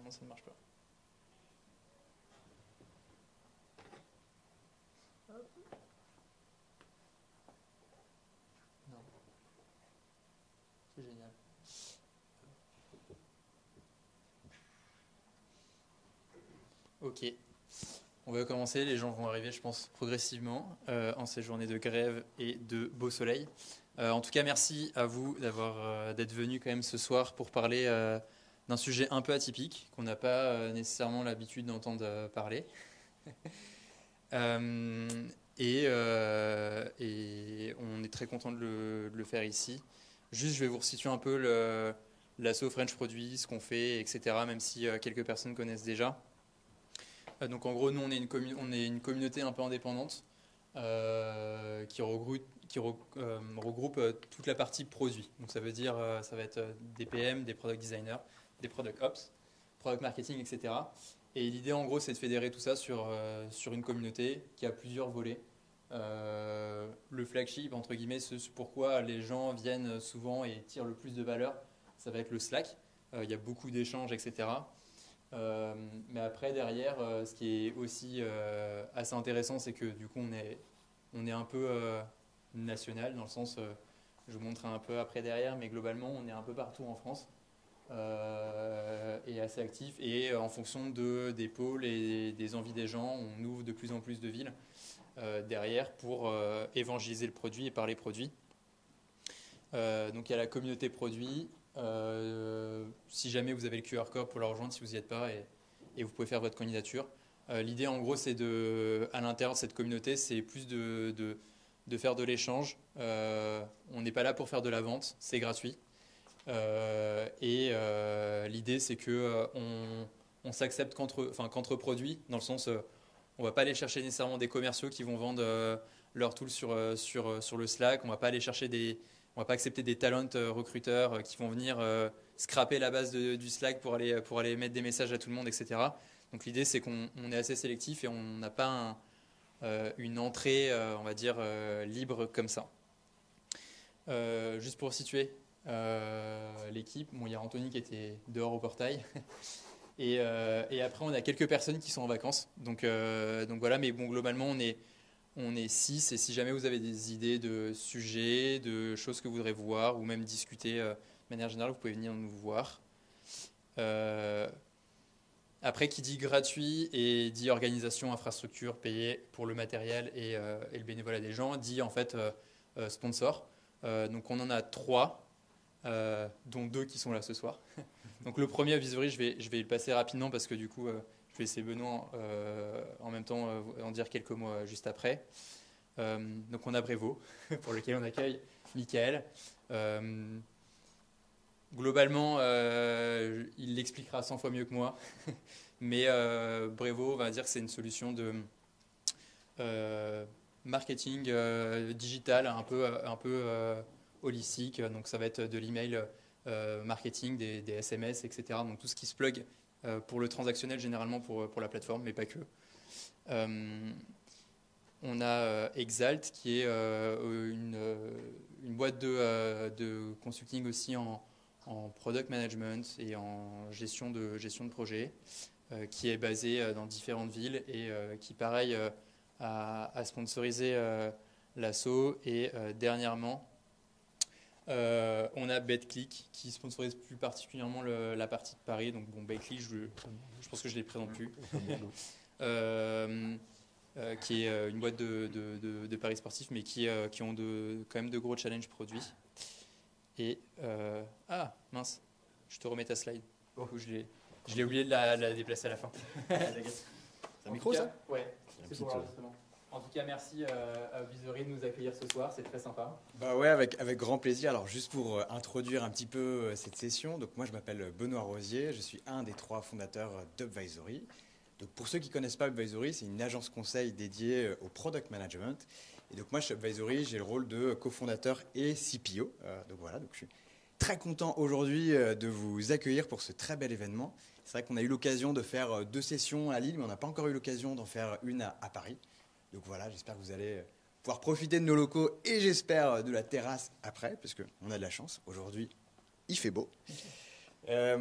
non, ça ne marche pas. Non. C'est génial. Ok. On va commencer. Les gens vont arriver, je pense, progressivement en ces journées de grève et de beau soleil. En tout cas, merci à vous d'être venus quand même ce soir pour parler d'un sujet un peu atypique qu'on n'a pas nécessairement l'habitude d'entendre parler. Euh, et on est très content de le faire ici. Juste, je vais vous resituer un peu l'assaut French Produit, ce qu'on fait, etc., même si quelques personnes connaissent déjà. Donc en gros, nous, on est une communauté un peu indépendante qui regroupe toute la partie produit. Donc ça veut dire, ça va être des PM, des product designers, des product ops, product marketing, etc. Et l'idée, en gros, c'est de fédérer tout ça sur une communauté qui a plusieurs volets. Le flagship, entre guillemets, ce pourquoi les gens viennent souvent et tirent le plus de valeur, ça va être le Slack. Il y a beaucoup d'échanges, etc. Mais après, derrière, ce qui est aussi assez intéressant, c'est que du coup, on est un peu national, dans le sens, je vous montrerai un peu après derrière, mais globalement, on est un peu partout en France et assez actif. Et en fonction des pôles et des envies des gens, on ouvre de plus en plus de villes derrière pour évangéliser le produit et parler produit. Donc il y a la communauté produit. Si jamais vous avez le QR code pour la rejoindre, si vous n'y êtes pas, et vous pouvez faire votre candidature. L'idée en gros, c'est à l'intérieur de cette communauté, c'est plus de faire de l'échange. On n'est pas là pour faire de la vente, c'est gratuit. L'idée, c'est que on s'accepte qu'entre produits, dans le sens, on va pas aller chercher nécessairement des commerciaux qui vont vendre leurs tools sur le Slack. On va pas accepter des talent recruteurs qui vont venir scraper la base du Slack pour aller mettre des messages à tout le monde, etc. Donc l'idée, c'est qu'on est assez sélectif et on n'a pas une entrée, on va dire, libre comme ça. Juste pour situer l'équipe, bon, il y a Anthony qui était dehors au portail. Et après, on a quelques personnes qui sont en vacances. Donc voilà, mais bon, globalement, on est 6. Et si jamais vous avez des idées de sujets, de choses que vous voudrez voir, ou même discuter de manière générale, vous pouvez venir nous voir. Après, qui dit gratuit et dit organisation, infrastructure, payée pour le matériel et le bénévolat des gens, dit en fait sponsor. Donc on en a 3, dont 2 qui sont là ce soir. Donc le premier, Visory, je vais le passer rapidement parce que du coup, je vais laisser Benoît en même temps en dire quelques mots juste après. Donc on a Brevo, pour lequel on accueille Michael. Globalement, il l'expliquera 100 fois mieux que moi. Mais Brevo, on va dire que c'est une solution de marketing digital un peu holistique. Donc ça va être de l'email marketing, des SMS, etc. Donc tout ce qui se plug pour le transactionnel généralement pour la plateforme, mais pas que. On a Exalt qui est une boîte de consulting aussi en product management et en gestion de projet qui est basée dans différentes villes et qui pareil a sponsorisé l'assaut et dernièrement on a BetClick qui sponsorise plus particulièrement la partie de Paris. Donc bon, BetClick, je pense que je ne les présente plus. Qui est une boîte de paris sportifs, mais qui ont quand même de gros challenges produits. Et ah mince, je te remets ta slide. Oh, je l'ai oublié de la déplacer à la fin. C'est un micro, ça? Ouais, c'est pour l'enregistrement. En tout cas, merci à Visory de nous accueillir ce soir, c'est très sympa. Bah ouais, avec grand plaisir. Alors juste pour introduire un petit peu cette session, donc moi je m'appelle Benoît Rosier, je suis un des 3 fondateurs d'Upvisory. Donc pour ceux qui ne connaissent pas Upvisory, c'est une agence conseil dédiée au product management. Et donc moi chez Upvisory, j'ai le rôle de cofondateur et CPO. Donc voilà, donc je suis très content aujourd'hui de vous accueillir pour ce très bel événement. C'est vrai qu'on a eu l'occasion de faire 2 sessions à Lille, mais on n'a pas encore eu l'occasion d'en faire une à Paris. Donc voilà, j'espère que vous allez pouvoir profiter de nos locaux et j'espère de la terrasse après, parce qu'on a de la chance. Aujourd'hui, il fait beau. Et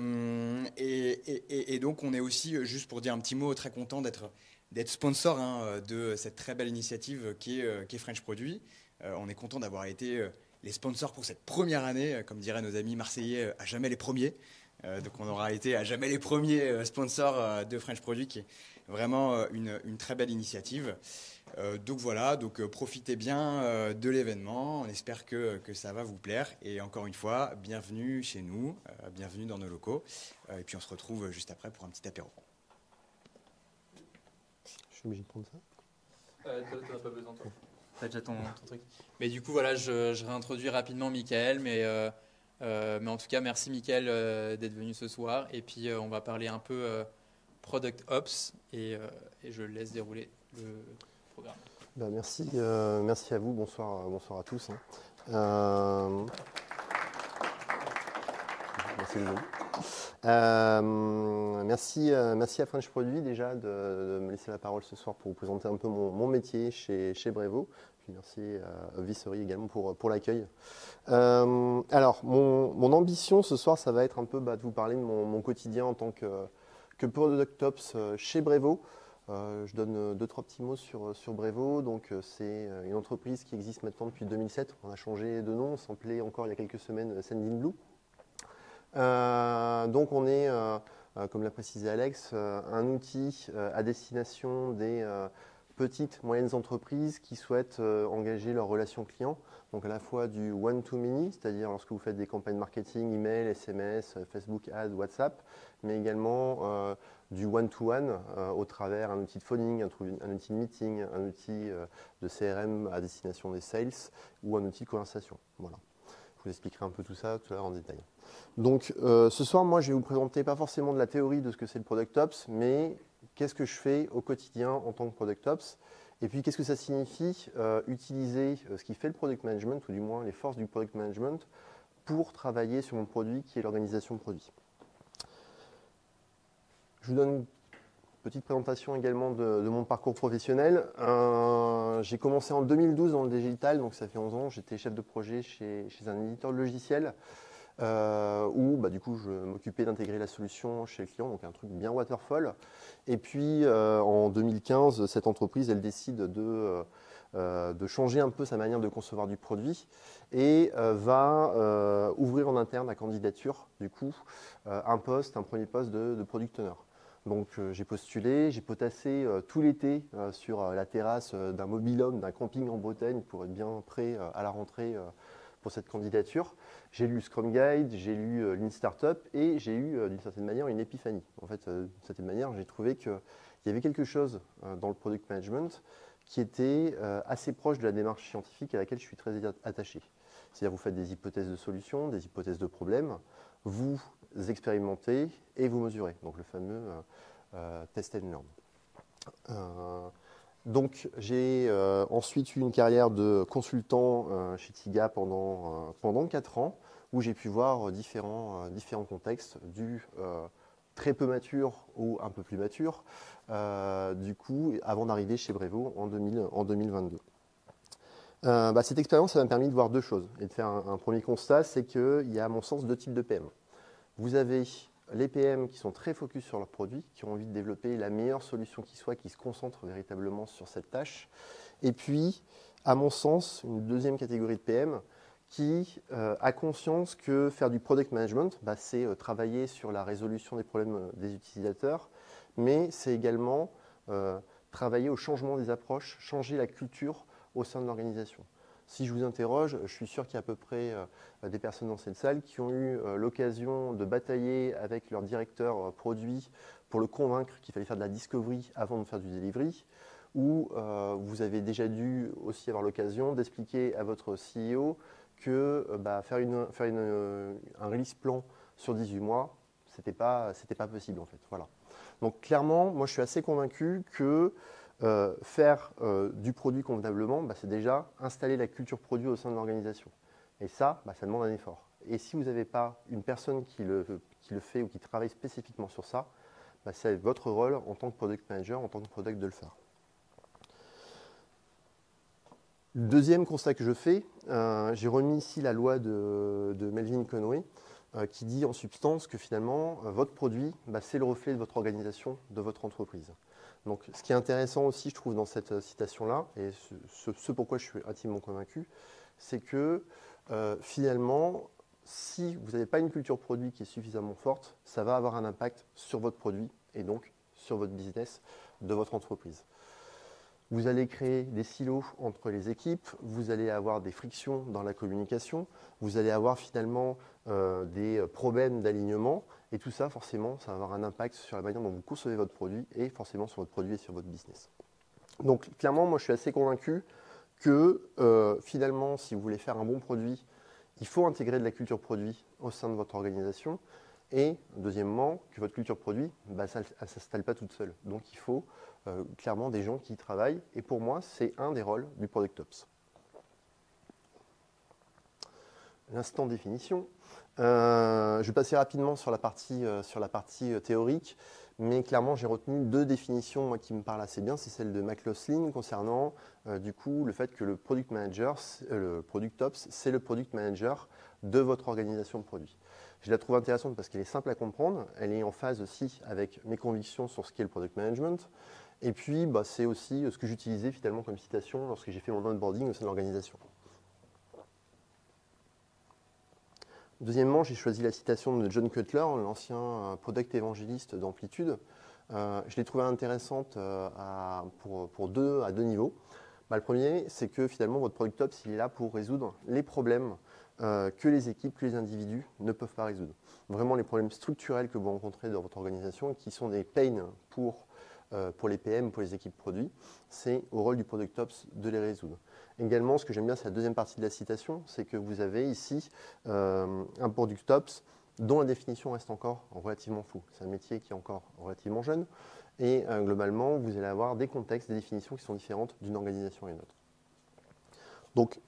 donc, on est aussi, juste pour dire un petit mot, très content d'être sponsor de cette très belle initiative qui est French Produit. On est content d'avoir été les sponsors pour cette première année, comme diraient nos amis marseillais, à jamais les premiers. Donc, on aura été à jamais les premiers sponsors de French Produit, qui est vraiment une très belle initiative. Donc voilà, profitez bien de l'événement. On espère que ça va vous plaire. Et encore une fois, bienvenue chez nous, bienvenue dans nos locaux. Et puis on se retrouve juste après pour un petit apéro. Je suis obligé de prendre ça. T'en as pas besoin, toi. T'as déjà ton truc. Mais du coup, voilà, je réintroduis rapidement Mickaël. Mais en tout cas, merci Mickaël d'être venu ce soir. Et puis, on va parler un peu Product Ops. Et je laisse dérouler le programme. Merci à vous. Bonsoir à tous. Merci les amis. Merci à French Produit déjà de me laisser la parole ce soir pour vous présenter un peu mon métier chez Brevo. Puis merci à Visory également pour l'accueil. Alors, mon ambition ce soir, ça va être un peu de vous parler de mon quotidien en tant que Product Ops chez Brevo. Je donne 2-3 petits mots sur Brevo. Donc, c'est une entreprise qui existe maintenant depuis 2007. On a changé de nom, on s'appelait encore il y a quelques semaines Sendinblue. Donc, on est, comme l'a précisé Alex, un outil à destination des petites, moyennes entreprises qui souhaitent engager leurs relations clients. Donc, à la fois du one-to-many, c'est-à-dire lorsque vous faites des campagnes marketing, email, SMS, Facebook Ads, WhatsApp, mais également du one-to-one au travers un outil de phoning, un outil de meeting, un outil de CRM à destination des sales ou un outil de conversation. Voilà. Je vous expliquerai un peu tout ça tout à l'heure en détail. Donc ce soir, moi, je vais vous présenter pas forcément de la théorie de ce que c'est le Product Ops, mais qu'est-ce que je fais au quotidien en tant que Product Ops. Et puis, qu'est-ce que ça signifie utiliser ce qui fait le Product Management, ou du moins les forces du Product Management, pour travailler sur mon produit qui est l'organisation de produits. Je vous donne une petite présentation également de mon parcours professionnel. J'ai commencé en 2012 dans le digital, donc ça fait 11 ans. J'étais chef de projet chez un éditeur de logiciels où du coup je m'occupais d'intégrer la solution chez le client, donc un truc bien waterfall. Et puis en 2015, cette entreprise elle décide de changer un peu sa manière de concevoir du produit et va ouvrir en interne à candidature du coup un premier poste de product owner. Donc j'ai postulé, j'ai potassé tout l'été sur la terrasse d'un mobil-home, d'un camping en Bretagne pour être bien prêt à la rentrée pour cette candidature. J'ai lu Scrum Guide, j'ai lu Lean Startup et j'ai eu d'une certaine manière une épiphanie. En fait, d'une certaine manière, j'ai trouvé qu'il y avait quelque chose dans le product management qui était assez proche de la démarche scientifique à laquelle je suis très attaché. C'est-à-dire vous faites des hypothèses de solutions, des hypothèses de problèmes, vous expérimentez et vous mesurez. Donc le fameux test and learn. Donc j'ai ensuite eu une carrière de consultant chez TIGA pendant 4 ans où j'ai pu voir différents contextes du très peu mature ou un peu plus mature du coup avant d'arriver chez Brevo en 2022. Cette expérience m'a permis de voir 2 choses et de faire un premier constat, c'est qu'il y a à mon sens 2 types de PM. Vous avez les PM qui sont très focus sur leurs produits, qui ont envie de développer la meilleure solution qui soit, qui se concentrent véritablement sur cette tâche. Et puis, à mon sens, une deuxième catégorie de PM qui a conscience que faire du product management, c'est travailler sur la résolution des problèmes des utilisateurs, mais c'est également travailler au changement des approches, changer la culture au sein de l'organisation. Si je vous interroge, je suis sûr qu'il y a à peu près des personnes dans cette salle qui ont eu l'occasion de batailler avec leur directeur produit pour le convaincre qu'il fallait faire de la discovery avant de faire du delivery, ou vous avez déjà dû aussi avoir l'occasion d'expliquer à votre CEO que faire un release plan sur 18 mois, c'était pas possible en fait. Voilà. Donc clairement, moi je suis assez convaincu que faire du produit convenablement, c'est déjà installer la culture produit au sein de l'organisation. Et ça, ça demande un effort. Et si vous n'avez pas une personne qui le fait ou qui travaille spécifiquement sur ça, c'est votre rôle en tant que product manager, en tant que product de le faire. Le deuxième constat que je fais, j'ai remis ici la loi de Melvin Conway, qui dit en substance que finalement, votre produit, c'est le reflet de votre organisation, de votre entreprise. Donc, ce qui est intéressant aussi, je trouve, dans cette citation-là, et ce pourquoi je suis intimement convaincu, c'est que finalement, si vous n'avez pas une culture produit qui est suffisamment forte, ça va avoir un impact sur votre produit et donc sur votre business de votre entreprise. Vous allez créer des silos entre les équipes, vous allez avoir des frictions dans la communication, vous allez avoir finalement des problèmes d'alignement, et tout ça, forcément, ça va avoir un impact sur la manière dont vous concevez votre produit et forcément sur votre produit et sur votre business. Donc, clairement, moi, je suis assez convaincu que finalement, si vous voulez faire un bon produit, il faut intégrer de la culture produit au sein de votre organisation. Et deuxièmement, que votre culture produit, ça ne s'installe pas toute seule. Donc il faut clairement des gens qui y travaillent. Et pour moi, c'est un des rôles du Product Ops. L'instant définition. Je vais passer rapidement sur la partie théorique. Mais clairement, j'ai retenu deux définitions moi, qui me parlent assez bien. C'est celle de McLaughlin concernant du coup, le fait que le Product Manager, le Product Ops, c'est le Product Manager de votre organisation de produit. Je la trouve intéressante parce qu'elle est simple à comprendre. Elle est en phase aussi avec mes convictions sur ce qu'est le Product Management. Et puis, c'est aussi ce que j'utilisais finalement comme citation lorsque j'ai fait mon onboarding au sein de l'organisation. Deuxièmement, j'ai choisi la citation de John Cutler, l'ancien product évangéliste d'Amplitude. Je l'ai trouvée intéressante à deux niveaux. Le premier, c'est que finalement, votre Product Ops, il est là pour résoudre les problèmes que les équipes, que les individus ne peuvent pas résoudre. Vraiment les problèmes structurels que vous rencontrez dans votre organisation, qui sont des pains pour les PM, pour les équipes produits, c'est au rôle du Product Ops de les résoudre. Également, ce que j'aime bien, c'est la deuxième partie de la citation, c'est que vous avez ici un Product Ops dont la définition reste encore relativement floue. C'est un métier qui est encore relativement jeune et globalement, vous allez avoir des contextes, des définitions qui sont différentes d'une organisation à une autre. Donc,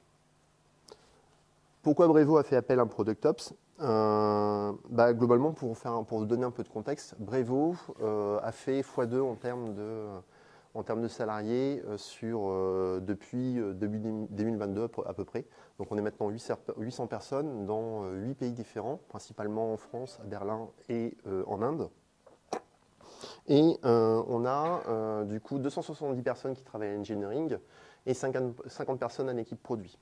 pourquoi Brevo a fait appel à un Product Ops globalement, pour vous donner un peu de contexte, Brevo a fait x2 en termes de salariés depuis début 2022 à peu près. Donc on est maintenant 800 personnes dans 8 pays différents, principalement en France, à Berlin et en Inde. Et on a du coup 270 personnes qui travaillent à l'engineering et 50 personnes à l'équipe produit.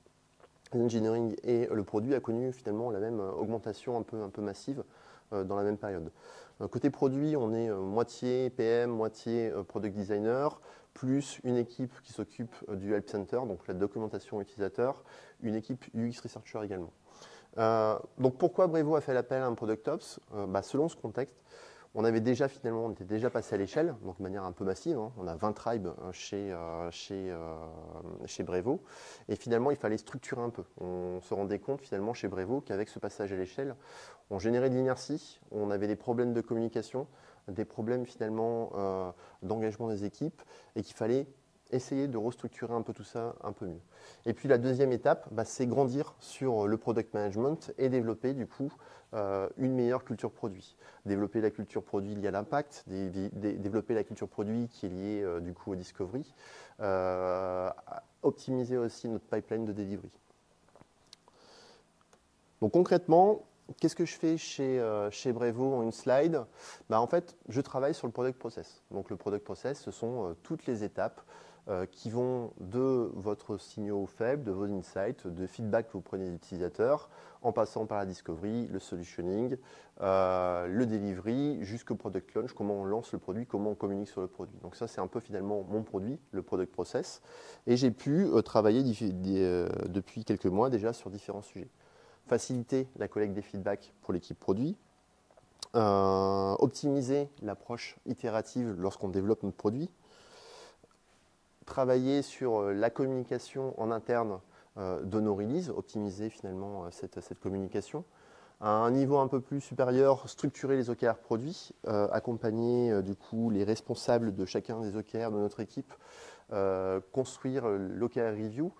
L'engineering et le produit a connu finalement la même augmentation un peu massive dans la même période. Côté produit, on est moitié PM, moitié product designer, plus une équipe qui s'occupe du help center, donc la documentation utilisateur, une équipe UX researcher également. Donc pourquoi Brevo a fait l'appel à un Product Ops selon ce contexte, on était déjà passé à l'échelle, donc de manière un peu massive. On a 20 tribes chez Brevo. Et finalement, il fallait structurer un peu. On se rendait compte finalement chez Brevo qu'avec ce passage à l'échelle, on générait de l'inertie, on avait des problèmes de communication, des problèmes finalement d'engagement des équipes et qu'il fallait essayer de restructurer un peu tout ça un peu mieux. Et puis la deuxième étape, c'est grandir sur le product management et développer du coup une meilleure culture produit. Développer la culture produit liée à l'impact, développer la culture produit qui est liée du coup au discovery, optimiser aussi notre pipeline de delivery. Donc concrètement, qu'est-ce que je fais chez Brevo en une slide? En fait, je travaille sur le product process. Donc le product process, ce sont toutes les étapes qui vont de votre signaux faibles, de vos insights, de feedback que vous prenez des utilisateurs, en passant par la discovery, le solutioning, le delivery, jusqu'au product launch, comment on lance le produit, comment on communique sur le produit. Donc ça, c'est un peu finalement mon produit, le product process. Et j'ai pu travailler depuis quelques mois déjà sur différents sujets. Faciliter la collecte des feedbacks pour l'équipe produit, optimiser l'approche itérative lorsqu'on développe notre produit, travailler sur la communication en interne de nos releases, optimiser finalement cette communication. À un niveau un peu plus supérieur, structurer les OKR produits, accompagner du coup les responsables de chacun des OKR de notre équipe, construire l'OKR review,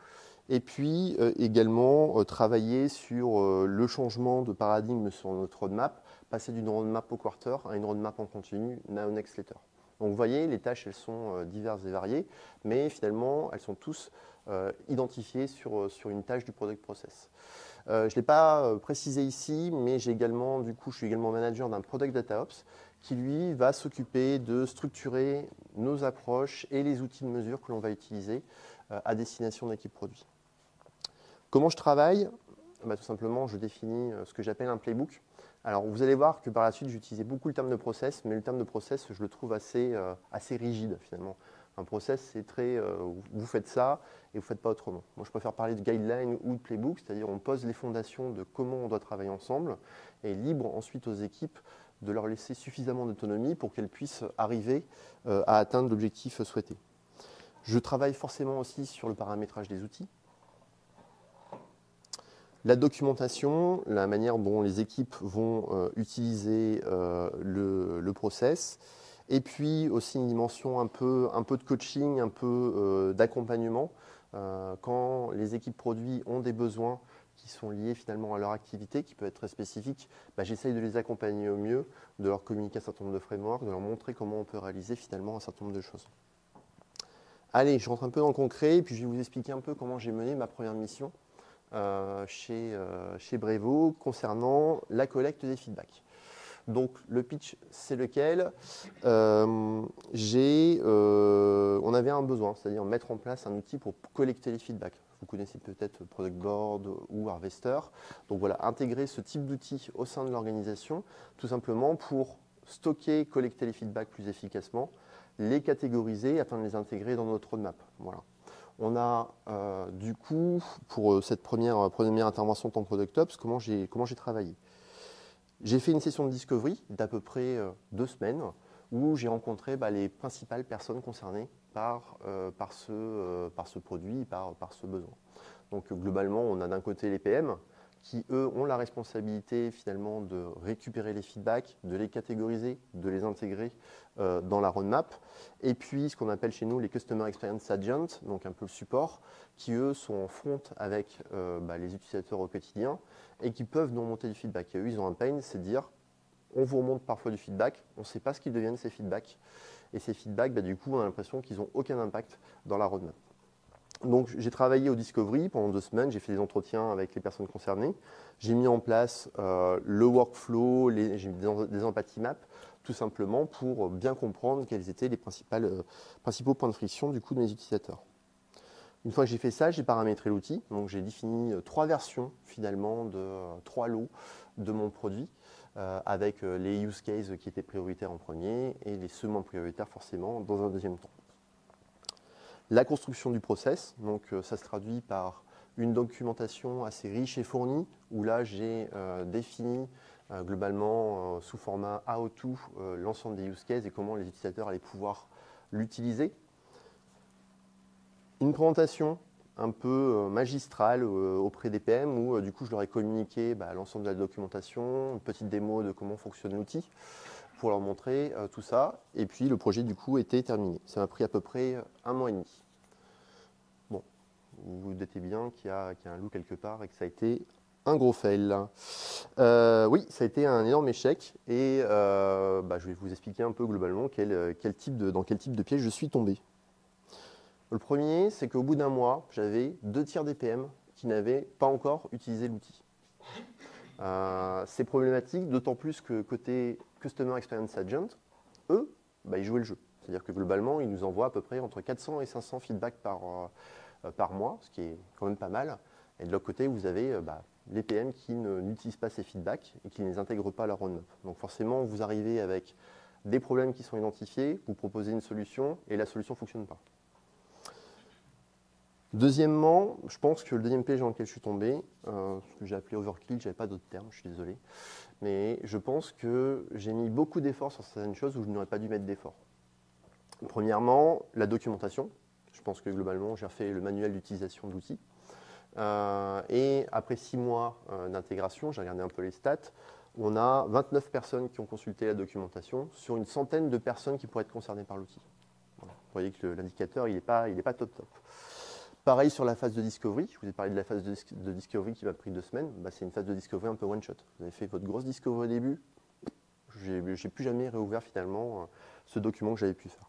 et puis également travailler sur le changement de paradigme sur notre roadmap, passer d'une roadmap au quarter à une roadmap en continu, now next letter. Donc vous voyez, les tâches, elles sont diverses et variées, mais finalement, elles sont tous identifiées sur une tâche du product process. Je ne l'ai pas précisé ici, mais j'ai également, du coup, je suis également manager d'un Product Data Ops qui, lui, va s'occuper de structurer nos approches et les outils de mesure que l'on va utiliser à destination de l'équipe produit. Comment je travaille? Tout simplement, je définis ce que j'appelle un playbook. Alors, vous allez voir que par la suite, j'utilisais beaucoup le terme de process, mais le terme de process, je le trouve assez rigide, finalement. Un process, c'est très, vous faites ça et vous ne faites pas autrement. Moi, je préfère parler de guideline ou de playbook, c'est-à-dire on pose les fondations de comment on doit travailler ensemble et libre ensuite aux équipes de leur laisser suffisamment d'autonomie pour qu'elles puissent arriver à atteindre l'objectif souhaité. Je travaille forcément aussi sur le paramétrage des outils. La documentation, la manière dont les équipes vont utiliser le process, et puis aussi une dimension un peu de coaching, un peu d'accompagnement. Quand les équipes produits ont des besoins qui sont liés finalement à leur activité, qui peut être très spécifique, j'essaye de les accompagner au mieux, de leur communiquer un certain nombre de frameworks, de leur montrer comment on peut réaliser finalement un certain nombre de choses. Allez, je rentre un peu dans le concret, et puis je vais vous expliquer un peu comment j'ai mené ma première mission chez Brevo concernant la collecte des feedbacks. Donc le pitch, c'est lequel? On avait un besoin, c'est-à-dire mettre en place un outil pour collecter les feedbacks. Vous connaissez peut-être Product Board ou Harvester. Donc voilà, intégrer ce type d'outil au sein de l'organisation, tout simplement pour stocker, collecter les feedbacks plus efficacement, les catégoriser afin de les intégrer dans notre roadmap. Voilà. On a du coup, pour cette première intervention en tant que Product Ops, comment j'ai travaillé. J'ai fait une session de discovery d'à peu près 2 semaines où j'ai rencontré les principales personnes concernées par ce produit, par ce besoin. Donc globalement, on a d'un côté les PM qui, eux, ont la responsabilité finalement de récupérer les feedbacks, de les catégoriser, de les intégrer dans la roadmap. Et puis, ce qu'on appelle chez nous les Customer Experience Agents, donc un peu le support, qui, eux, sont en front avec les utilisateurs au quotidien et qui peuvent nous remonter du feedback. Et eux, ils ont un pain, c'est de dire, on vous remonte parfois du feedback, on ne sait pas ce qu'ils deviennent ces feedbacks. Et ces feedbacks, du coup, on a l'impression qu'ils n'ont aucun impact dans la roadmap. Donc, j'ai travaillé au Discovery pendant 2 semaines, j'ai fait des entretiens avec les personnes concernées. J'ai mis en place le workflow, j'ai mis des empathy maps, tout simplement pour bien comprendre quels étaient les principaux points de friction du coup de mes utilisateurs. Une fois que j'ai fait ça, j'ai paramétré l'outil. Donc, j'ai défini 3 versions finalement de 3 lots de mon produit avec les use cases qui étaient prioritaires en premier et les seconds prioritaires forcément dans un deuxième temps. La construction du process, donc ça se traduit par une documentation assez riche et fournie, où là j'ai défini globalement sous format how-to l'ensemble des use cases et comment les utilisateurs allaient pouvoir l'utiliser. Une présentation un peu magistrale auprès des PM, où du coup je leur ai communiqué l'ensemble de la documentation, une petite démo de comment fonctionne l'outil, pour leur montrer tout ça. Et puis le projet du coup était terminé. Ça m'a pris à peu près 1 mois et demi. Bon, vous vous doutez bien qu'il y a un loup quelque part et que ça a été un gros fail. Oui, ça a été un énorme échec et je vais vous expliquer un peu globalement dans quel type de piège je suis tombé. Le premier, c'est qu'au bout d'1 mois, j'avais 2 tiers des PM qui n'avaient pas encore utilisé l'outil. C'est problématique, d'autant plus que côté Customer Experience Agent, eux, ils jouaient le jeu. C'est-à-dire que globalement, ils nous envoient à peu près entre 400 et 500 feedbacks par mois, ce qui est quand même pas mal. Et de l'autre côté, vous avez les PM qui n'utilisent pas ces feedbacks et qui ne les intègrent pas à leur roadmap. Donc forcément, vous arrivez avec des problèmes qui sont identifiés, vous proposez une solution et la solution ne fonctionne pas. Deuxièmement, je pense que le deuxième piège dans lequel je suis tombé, ce que j'ai appelé overkill, je n'avais pas d'autres termes, je suis désolé, mais je pense que j'ai mis beaucoup d'efforts sur certaines choses où je n'aurais pas dû mettre d'efforts. Premièrement, la documentation. Je pense que globalement, j'ai refait le manuel d'utilisation de l'outil. Et après 6 mois d'intégration, j'ai regardé un peu les stats, on a 29 personnes qui ont consulté la documentation sur une centaine de personnes qui pourraient être concernées par l'outil. Voilà. Vous voyez que l'indicateur, il n'est pas top. Pareil sur la phase de discovery, je vous ai parlé de la phase de discovery qui m'a pris 2 semaines, c'est une phase de discovery un peu one shot. Vous avez fait votre grosse discovery au début, je n'ai plus jamais réouvert finalement ce document que j'avais pu faire.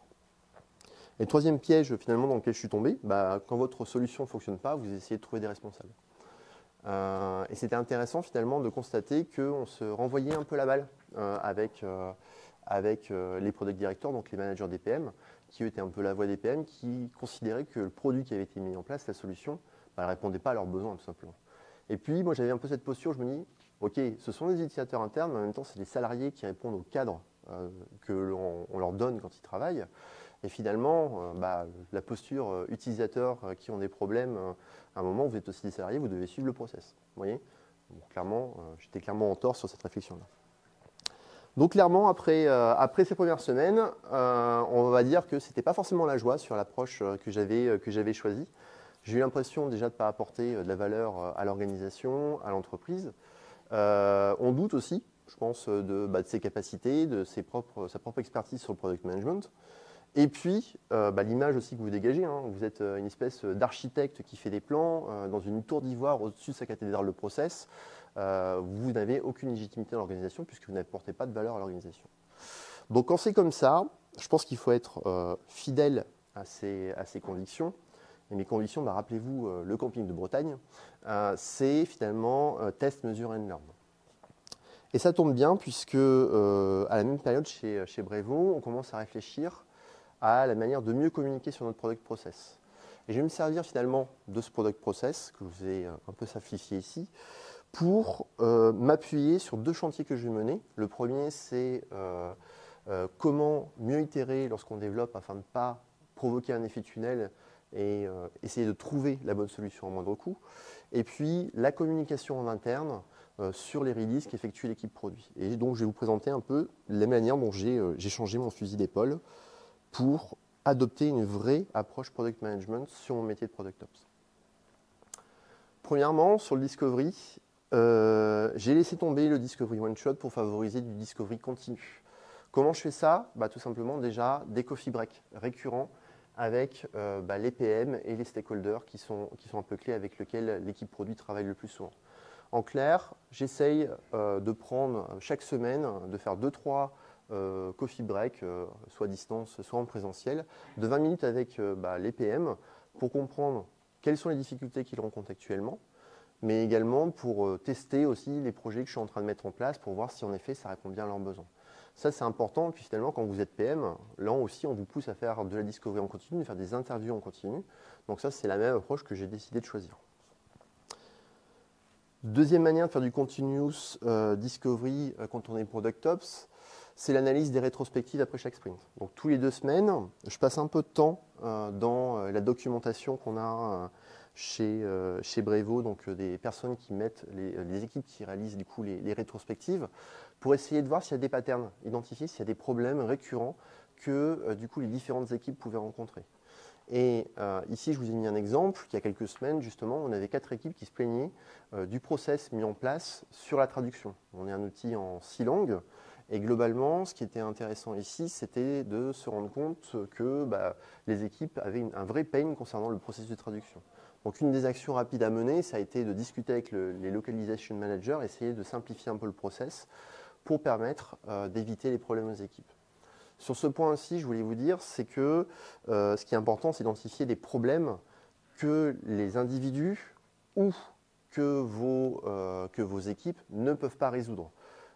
Et le troisième piège finalement dans lequel je suis tombé, quand votre solution ne fonctionne pas, vous essayez de trouver des responsables. Et c'était intéressant finalement de constater qu'on se renvoyait un peu la balle avec les product directors, donc les managers des PM, qui étaient un peu la voix des PM, qui considéraient que le produit qui avait été mis en place, la solution, elle ne répondait pas à leurs besoins tout simplement. Et puis moi j'avais un peu cette posture, je me dis, ok, ce sont des utilisateurs internes, mais en même temps c'est des salariés qui répondent au cadre que l'on leur donne quand ils travaillent. Et finalement, la posture utilisateur qui ont des problèmes, à un moment, vous êtes aussi des salariés, vous devez suivre le process. Vous voyez, bon, clairement, j'étais clairement en tort sur cette réflexion-là. Donc clairement, après ces premières semaines, on va dire que ce n'était pas forcément la joie sur l'approche que j'avais choisie. J'ai eu l'impression déjà de ne pas apporter de la valeur à l'organisation, à l'entreprise. On doute aussi, je pense, de ses capacités, de sa propre expertise sur le product management. Et puis, l'image aussi que vous dégagez, hein, vous êtes une espèce d'architecte qui fait des plans dans une tour d'ivoire au-dessus de sa cathédrale de process. Vous n'avez aucune légitimité dans l'organisation puisque vous n'apportez pas de valeur à l'organisation. Donc, quand c'est comme ça, je pense qu'il faut être fidèle à ses convictions. Et mes convictions, rappelez-vous, le camping de Bretagne, c'est finalement test, mesure and learn. Et ça tombe bien puisque à la même période chez Brevo, on commence à réfléchir à la manière de mieux communiquer sur notre product process. Et je vais me servir finalement de ce product process, que je vous ai un peu simplifié ici, pour m'appuyer sur deux chantiers que je vais mener. Le premier, c'est comment mieux itérer lorsqu'on développe afin de ne pas provoquer un effet tunnel et essayer de trouver la bonne solution à moindre coût. Et puis, la communication en interne sur les releases qu'effectue l'équipe produit. Et donc, je vais vous présenter un peu la manière dont j'ai changé mon fusil d'épaule pour adopter une vraie approche product management sur mon métier de product ops. Premièrement, sur le discovery, j'ai laissé tomber le discovery one shot pour favoriser du discovery continu. Comment je fais ça? Tout simplement déjà des coffee breaks récurrents avec les PM et les stakeholders qui sont un peu clés avec lesquels l'équipe produit travaille le plus souvent. En clair, j'essaye de prendre chaque semaine, de faire 2-3 coffee break, soit à distance, soit en présentiel, de 20 minutes avec les PM pour comprendre quelles sont les difficultés qu'ils rencontrent actuellement, mais également pour tester aussi les projets que je suis en train de mettre en place pour voir si en effet ça répond bien à leurs besoins. Ça c'est important, puis finalement quand vous êtes PM, là aussi on vous pousse à faire de la discovery en continu, de faire des interviews en continu. Donc ça c'est la même approche que j'ai décidé de choisir. Deuxième manière de faire du continuous discovery quand on est product ops, c'est l'analyse des rétrospectives après chaque sprint. Donc tous les 2 semaines, je passe un peu de temps dans la documentation qu'on a chez Brevo, donc des personnes qui mettent, les équipes qui réalisent du coup les rétrospectives, pour essayer de voir s'il y a des patterns identifiés, s'il y a des problèmes récurrents que du coup les différentes équipes pouvaient rencontrer. Et ici, je vous ai mis un exemple. Il y a quelques semaines, justement, on avait 4 équipes qui se plaignaient du process mis en place sur la traduction. On est un outil en 6 langues. Et globalement, ce qui était intéressant ici, c'était de se rendre compte que les équipes avaient un vrai pain concernant le processus de traduction. Donc une des actions rapides à mener, ça a été de discuter avec les localization managers, essayer de simplifier un peu le process pour permettre d'éviter les problèmes aux équipes. Sur ce point aussi, je voulais vous dire, c'est que ce qui est important, c'est d'identifier des problèmes que les individus ou que vos équipes ne peuvent pas résoudre.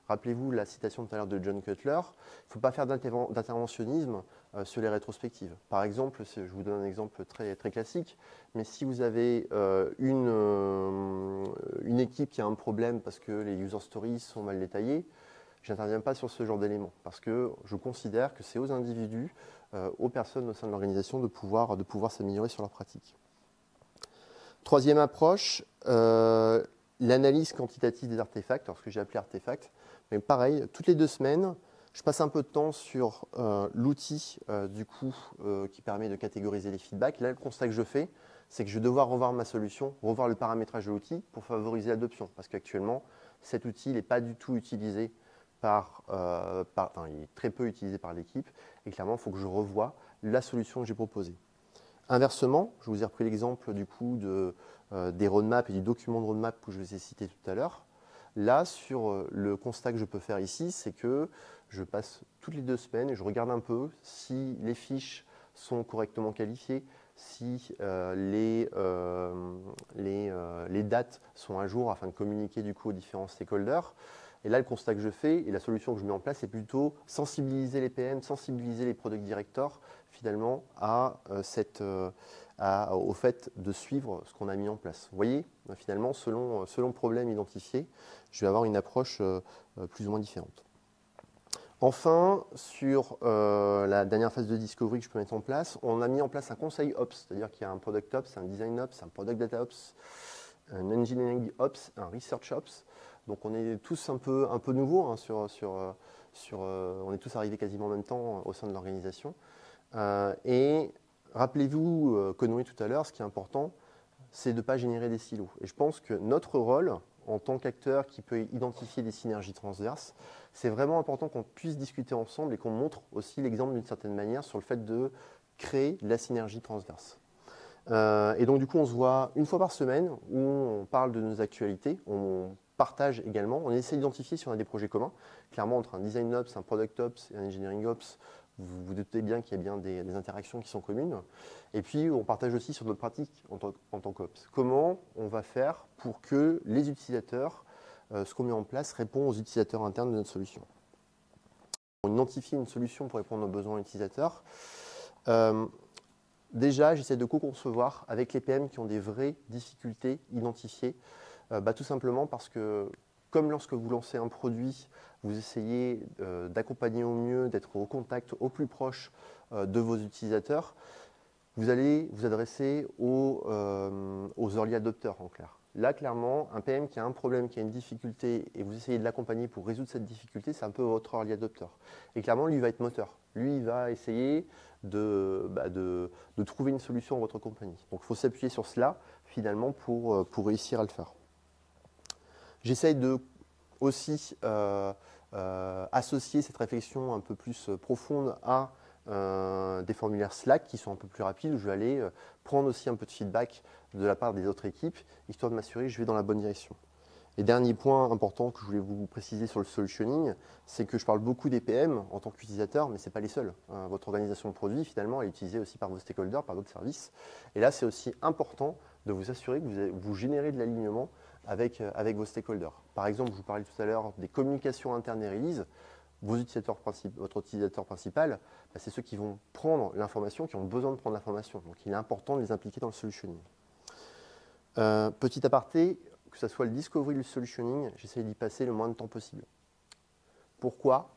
Rappelez-vous la citation tout à l'heure de John Cutler, il ne faut pas faire d'interventionnisme sur les rétrospectives. Par exemple, je vous donne un exemple très, très classique, mais si vous avez une équipe qui a un problème parce que les user stories sont mal détaillées, je n'interviens pas sur ce genre d'éléments parce que je considère que c'est aux individus, aux personnes au sein de l'organisation de pouvoir s'améliorer sur leur pratique. Troisième approche, l'analyse quantitative des artefacts, alors ce que j'ai appelé artefacts. Mais pareil, toutes les 2 semaines, je passe un peu de temps sur l'outil qui permet de catégoriser les feedbacks. Là, le constat que je fais, c'est que je vais devoir revoir ma solution, revoir le paramétrage de l'outil pour favoriser l'adoption. Parce qu'actuellement, cet outil n'est pas du tout utilisé il est très peu utilisé par l'équipe. Et clairement, il faut que je revoie la solution que j'ai proposée. Inversement, je vous ai repris l'exemple des roadmaps et du document de roadmap que je vous ai cité tout à l'heure. Là, sur le constat que je peux faire ici, c'est que je passe toutes les 2 semaines et je regarde un peu si les fiches sont correctement qualifiées, si les dates sont à jour afin de communiquer du coup aux différents stakeholders. Et là, le constat que je fais et la solution que je mets en place, c'est plutôt sensibiliser les PM, sensibiliser les product directors finalement au fait de suivre ce qu'on a mis en place. Vous voyez, finalement, selon le problème identifié, je vais avoir une approche plus ou moins différente. Enfin, sur la dernière phase de discovery que je peux mettre en place, on a mis en place un conseil Ops, c'est-à-dire qu'il y a un Product Ops, un Design Ops, un Product Data Ops, un Engineering Ops, un Research Ops. Donc on est tous un peu nouveaux, hein, on est tous arrivés quasiment en même temps au sein de l'organisation. Et rappelez-vous, Conway tout à l'heure, ce qui est important, c'est de ne pas générer des silos. Et je pense que notre rôle, en tant qu'acteur qui peut identifier des synergies transverses, c'est vraiment important qu'on puisse discuter ensemble et qu'on montre aussi l'exemple d'une certaine manière sur le fait de créer de la synergie transverse. Et donc du coup, on se voit une fois par semaine où on parle de nos actualités, on partage également, on essaie d'identifier si on a des projets communs. Clairement, entre un Design Ops, un Product Ops et un Engineering Ops, vous vous doutez bien qu'il y a bien des interactions qui sont communes. Et puis, on partage aussi sur notre pratique en tant qu'Ops. Comment on va faire pour que les utilisateurs, ce qu'on met en place, répond aux utilisateurs internes de notre solution. On identifie une solution pour répondre aux besoins utilisateurs. Déjà, j'essaie de co-concevoir avec les PM qui ont des vraies difficultés identifiées, tout simplement parce que, comme lorsque vous lancez un produit, vous essayez d'accompagner au mieux, d'être au contact au plus proche de vos utilisateurs, vous allez vous adresser aux early adopters en clair. Là, clairement, un PM qui a un problème, qui a une difficulté, et vous essayez de l'accompagner pour résoudre cette difficulté, c'est un peu votre early adopter. Et clairement, lui, il va être moteur. Lui, il va essayer de trouver une solution à votre compagnie. Donc, il faut s'appuyer sur cela, finalement, pour réussir à le faire. J'essaye de aussi associer cette réflexion un peu plus profonde à des formulaires Slack qui sont un peu plus rapides, où je vais aller prendre aussi un peu de feedback de la part des autres équipes, histoire de m'assurer que je vais dans la bonne direction. Et dernier point important que je voulais vous préciser sur le solutioning, c'est que je parle beaucoup des PM en tant qu'utilisateur, mais ce n'est pas les seuls. Votre organisation de produit, finalement, elle est utilisée aussi par vos stakeholders, par d'autres services. Et là, c'est aussi important de vous assurer que vous générez de l'alignement avec vos stakeholders. Par exemple, je vous parlais tout à l'heure des communications internes et release. Votre utilisateur principal, c'est ceux qui vont prendre l'information, qui ont besoin de prendre l'information. Donc, il est important de les impliquer dans le solutioning. Petit aparté, que ce soit le discovery ou le solutioning, j'essaie d'y passer le moins de temps possible. Pourquoi ?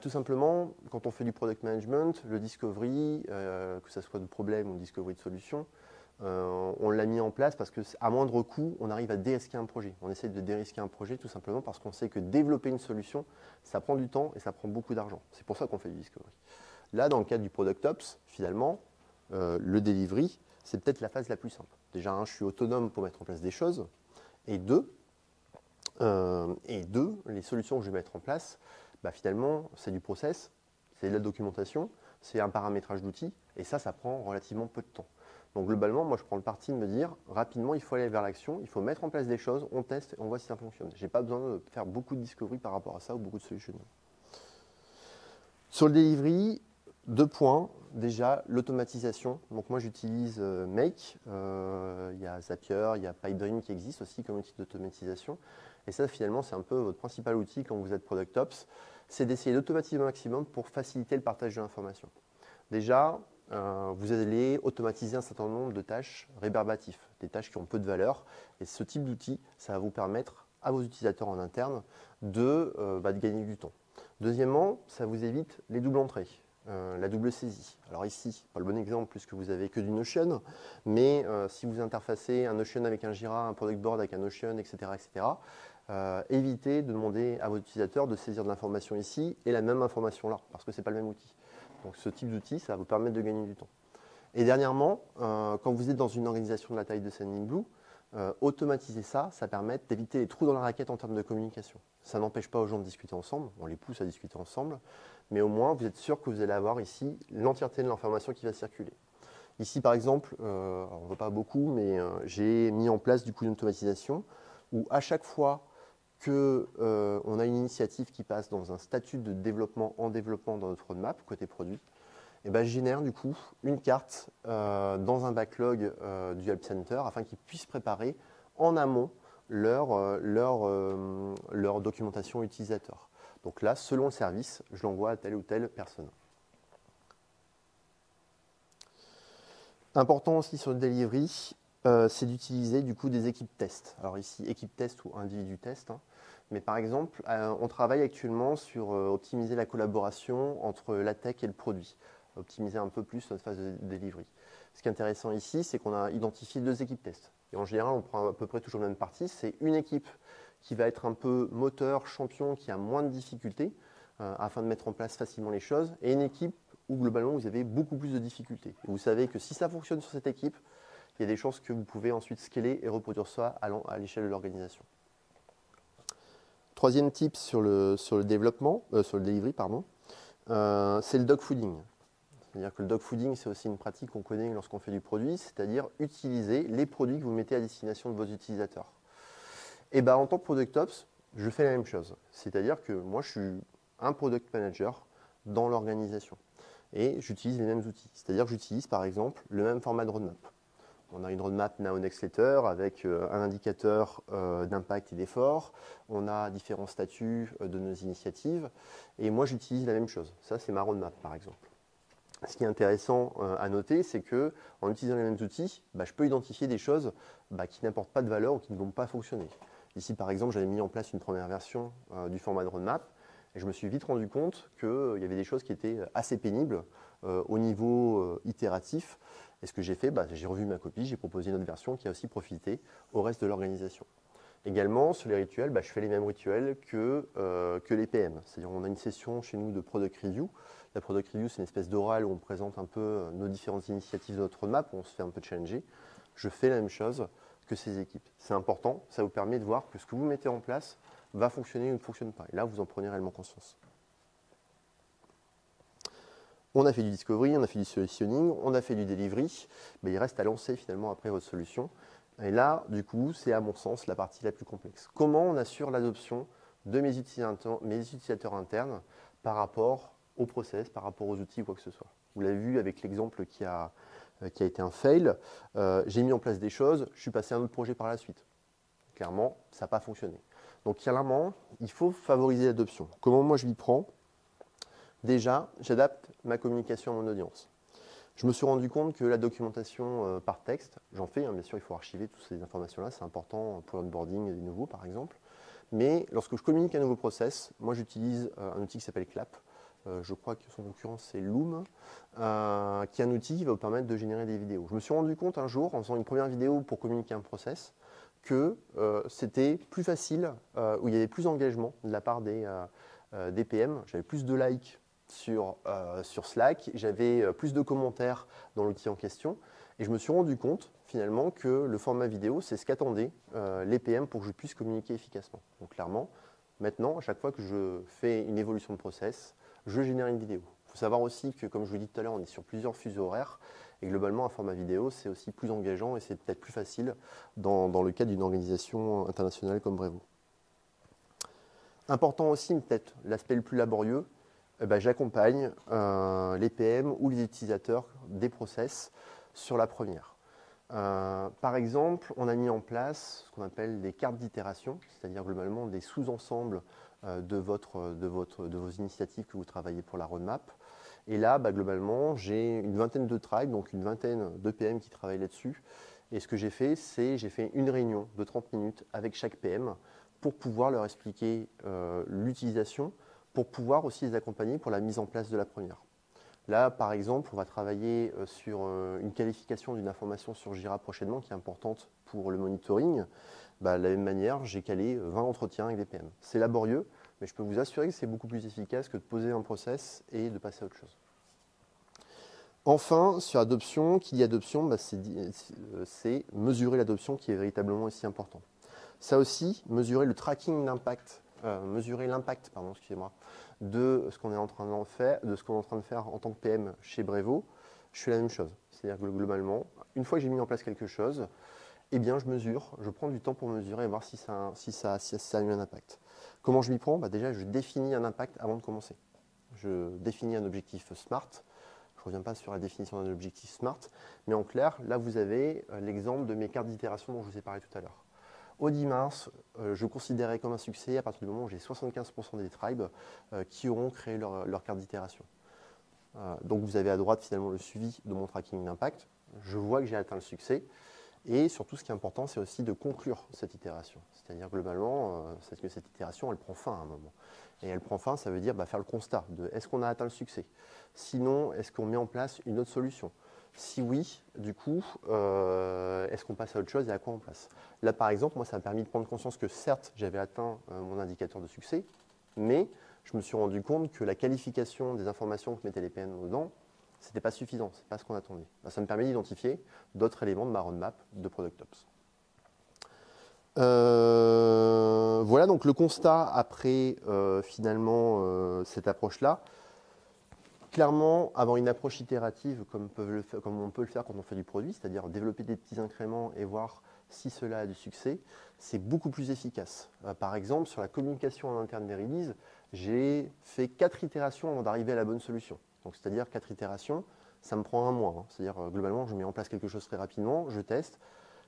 Tout simplement, quand on fait du product management, le discovery, que ce soit de problème ou discovery de solution, on l'a mis en place parce qu'à moindre coût, on arrive à dérisquer un projet. On essaie de dérisquer un projet tout simplement parce qu'on sait que développer une solution, ça prend du temps et ça prend beaucoup d'argent. C'est pour ça qu'on fait du discovery. Là, dans le cadre du Product Ops, finalement, le delivery, c'est peut-être la phase la plus simple. Déjà, je suis autonome pour mettre en place des choses. Et deux, les solutions que je vais mettre en place, finalement, c'est du process, c'est de la documentation, c'est un paramétrage d'outils, et ça prend relativement peu de temps. Donc globalement, moi je prends le parti de me dire, rapidement, il faut aller vers l'action, il faut mettre en place des choses, on teste et on voit si ça fonctionne. Je n'ai pas besoin de faire beaucoup de discovery par rapport à ça ou beaucoup de solutioning. Sur le delivery, 2 points. Déjà, l'automatisation. Donc moi j'utilise Make, il y a Zapier, il y a Pipedream qui existe aussi comme outil d'automatisation. Et ça finalement c'est un peu votre principal outil quand vous êtes Product Ops, c'est d'essayer d'automatiser au maximum pour faciliter le partage de l'information. Déjà, vous allez automatiser un certain nombre de tâches rébarbatives, des tâches qui ont peu de valeur. Et ce type d'outil, ça va vous permettre à vos utilisateurs en interne de gagner du temps. Deuxièmement, ça vous évite les doubles entrées. La double saisie. Alors ici, pas le bon exemple puisque vous avez que du Notion, mais si vous interfacez un Notion avec un Jira, un Product Board avec un Notion, etc., évitez de demander à votre utilisateur de saisir de l'information ici et la même information là, parce que ce n'est pas le même outil. Donc ce type d'outil, ça va vous permettre de gagner du temps. Et dernièrement, quand vous êtes dans une organisation de la taille de Sendinblue, automatiser ça permet d'éviter les trous dans la raquette en termes de communication. Ça n'empêche pas aux gens de discuter ensemble, on les pousse à discuter ensemble, mais au moins vous êtes sûr que vous allez avoir ici l'entièreté de l'information qui va circuler. Ici par exemple, on ne voit pas beaucoup, mais j'ai mis en place du coup une automatisation où à chaque fois qu'on a une initiative qui passe dans un statut de développement en développement dans notre roadmap, côté produit, et ben, je génère du coup une carte dans un backlog du Help Center afin qu'ils puissent préparer en amont leur documentation utilisateur. Donc là, selon le service, je l'envoie à telle ou telle personne. Important aussi sur le delivery, c'est d'utiliser du coup des équipes test. Alors ici, équipe test ou individu test. Hein. Mais par exemple, on travaille actuellement sur optimiser la collaboration entre la tech et le produit. Optimiser un peu plus notre phase de delivery. Ce qui est intéressant ici, c'est qu'on a identifié 2 équipes test. Et en général, on prend à peu près toujours la même partie. C'est une équipe qui va être un peu moteur, champion, qui a moins de difficultés afin de mettre en place facilement les choses, et une équipe où globalement vous avez beaucoup plus de difficultés. Et vous savez que si ça fonctionne sur cette équipe, il y a des chances que vous pouvez ensuite scaler et reproduire ça à l'échelle de l'organisation. Troisième tip sur le développement, sur le delivery, pardon, c'est le dogfooding. C'est-à-dire que le dogfooding, c'est aussi une pratique qu'on connaît lorsqu'on fait du produit, c'est-à-dire utiliser les produits que vous mettez à destination de vos utilisateurs. Et ben, en tant que Product Ops, je fais la même chose. C'est-à-dire que moi, je suis un Product Manager dans l'organisation. Et j'utilise les mêmes outils. C'est-à-dire que j'utilise, par exemple, le même format de roadmap. On a une roadmap Now Next Letter avec un indicateur d'impact et d'effort. On a différents statuts de nos initiatives. Et moi, j'utilise la même chose. Ça, c'est ma roadmap, par exemple. Ce qui est intéressant à noter, c'est qu'en utilisant les mêmes outils, je peux identifier des choses qui n'apportent pas de valeur ou qui ne vont pas fonctionner. Ici, par exemple, j'avais mis en place une première version du format de roadmap et je me suis vite rendu compte qu'il y avait des choses qui étaient assez pénibles au niveau itératif. Et ce que j'ai fait, j'ai revu ma copie, j'ai proposé une autre version qui a aussi profité au reste de l'organisation. Également, sur les rituels, je fais les mêmes rituels que les PM. C'est-à-dire on a une session chez nous de Product Review. La Product Review, c'est une espèce d'oral où on présente un peu nos différentes initiatives de notre roadmap, où on se fait un peu challenger. Je fais la même chose que ces équipes. C'est important, ça vous permet de voir que ce que vous mettez en place va fonctionner ou ne fonctionne pas. Et là, vous en prenez réellement conscience. On a fait du discovery, on a fait du solutioning, on a fait du delivery. Il reste à lancer finalement après votre solution. Et là, du coup, c'est à mon sens la partie la plus complexe. Comment on assure l'adoption de mes utilisateurs internes par rapport au process, par rapport aux outils ou quoi que ce soit. Vous l'avez vu avec l'exemple qui a été un fail. J'ai mis en place des choses, je suis passé à un autre projet par la suite. Clairement, ça n'a pas fonctionné. Donc clairement, il faut favoriser l'adoption. Comment moi je m'y prends? Déjà, j'adapte ma communication à mon audience. Je me suis rendu compte que la documentation par texte, j'en fais, bien sûr il faut archiver toutes ces informations-là, c'est important pour l'onboarding des nouveaux par exemple. Mais lorsque je communique un nouveau process, moi j'utilise un outil qui s'appelle Clap. Je crois que son concurrent c'est Loom, qui est un outil qui va vous permettre de générer des vidéos. Je me suis rendu compte un jour, en faisant une première vidéo pour communiquer un process, que c'était plus facile, où il y avait plus d'engagement de la part des PM. J'avais plus de likes sur Slack, j'avais plus de commentaires dans l'outil en question. Et je me suis rendu compte finalement que le format vidéo, c'est ce qu'attendaient les PM pour que je puisse communiquer efficacement. Donc clairement, maintenant, à chaque fois que je fais une évolution de process, je génère une vidéo. Il faut savoir aussi que, comme je vous l'ai dit tout à l'heure, on est sur plusieurs fuseaux horaires. Et globalement, un format vidéo, c'est aussi plus engageant et c'est peut-être plus facile dans le cadre d'une organisation internationale comme Brevo. Important aussi, peut-être l'aspect le plus laborieux, j'accompagne les PM ou les utilisateurs des process sur la première. Par exemple, on a mis en place ce qu'on appelle des cartes d'itération, c'est-à-dire globalement des sous-ensembles de vos initiatives que vous travaillez pour la roadmap. Et là, globalement, j'ai une vingtaine de tribes, donc une vingtaine de PM qui travaillent là-dessus. Et ce que j'ai fait, c'est j'ai fait une réunion de 30 minutes avec chaque PM pour pouvoir leur expliquer l'utilisation, pour pouvoir aussi les accompagner pour la mise en place de la première. Là, par exemple, on va travailler sur une qualification d'une information sur Jira prochainement qui est importante pour le monitoring. De la même manière, j'ai calé 20 entretiens avec des PM. C'est laborieux, mais je peux vous assurer que c'est beaucoup plus efficace que de poser un process et de passer à autre chose. Enfin, sur l'adoption, qui dit adoption, c'est mesurer l'adoption qui est véritablement aussi important. Ça aussi, mesurer le tracking d'impact, mesurer l'impact, de ce qu'on est en train de faire en tant que PM chez Brevo, je fais la même chose. C'est-à-dire que globalement, une fois que j'ai mis en place quelque chose, je mesure, je prends du temps pour mesurer et voir si ça a eu un impact. Comment je m'y prends? Déjà, je définis un impact avant de commencer. Je définis un objectif SMART. Je ne reviens pas sur la définition d'un objectif SMART, mais en clair, là vous avez l'exemple de mes cartes d'itération dont je vous ai parlé tout à l'heure. Au 10 mars, je considérais comme un succès à partir du moment où j'ai 75% des tribes qui auront créé leur carte d'itération. Donc vous avez à droite finalement le suivi de mon tracking d'impact. Je vois que j'ai atteint le succès. Et surtout, ce qui est important, c'est aussi de conclure cette itération. C'est-à-dire, globalement, que cette itération, elle prend fin à un moment. Et elle prend fin, ça veut dire faire le constat de est-ce qu'on a atteint le succès? Sinon, est-ce qu'on met en place une autre solution? Si oui, du coup, est-ce qu'on passe à autre chose et à quoi on passe? Là, par exemple, moi, ça m'a permis de prendre conscience que certes, j'avais atteint mon indicateur de succès, mais je me suis rendu compte que la qualification des informations que mettaient les PM dedans, ce n'était pas suffisant, ce n'est pas ce qu'on attendait. Ça me permet d'identifier d'autres éléments de ma roadmap de Product Ops. Voilà donc le constat après finalement cette approche-là. Clairement, avoir une approche itérative comme on peut le faire quand on fait du produit, c'est-à-dire développer des petits incréments et voir si cela a du succès, c'est beaucoup plus efficace. Par exemple, sur la communication en interne des releases, j'ai fait 4 itérations avant d'arriver à la bonne solution. Donc, c'est-à-dire 4 itérations, ça me prend un mois. Hein. C'est-à-dire, globalement, je mets en place quelque chose très rapidement, je teste.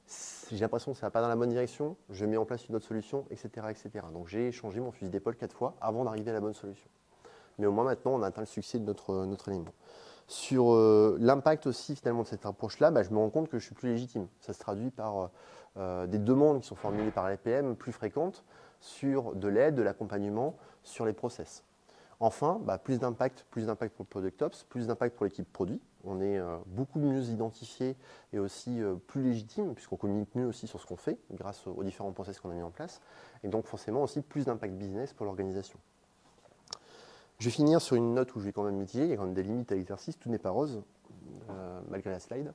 Si j'ai l'impression que ça ne va pas dans la bonne direction, je mets en place une autre solution, etc. etc. Donc, j'ai changé mon fusil d'épaule 4 fois avant d'arriver à la bonne solution. Mais au moins, maintenant, on a atteint le succès de notre élément. Sur l'impact aussi, finalement, de cette approche-là, je me rends compte que je suis plus légitime. Ça se traduit par des demandes qui sont formulées par les PM plus fréquentes sur de l'aide, de l'accompagnement, sur les process. Enfin, plus d'impact pour le Product Ops, plus d'impact pour l'équipe produit. On est beaucoup mieux identifié et aussi plus légitime, puisqu'on communique mieux aussi sur ce qu'on fait, grâce aux différents process qu'on a mis en place. Et donc, forcément, aussi plus d'impact business pour l'organisation. Je vais finir sur une note où je vais quand même mitiger. Il y a quand même des limites à l'exercice. Tout n'est pas rose, malgré la slide.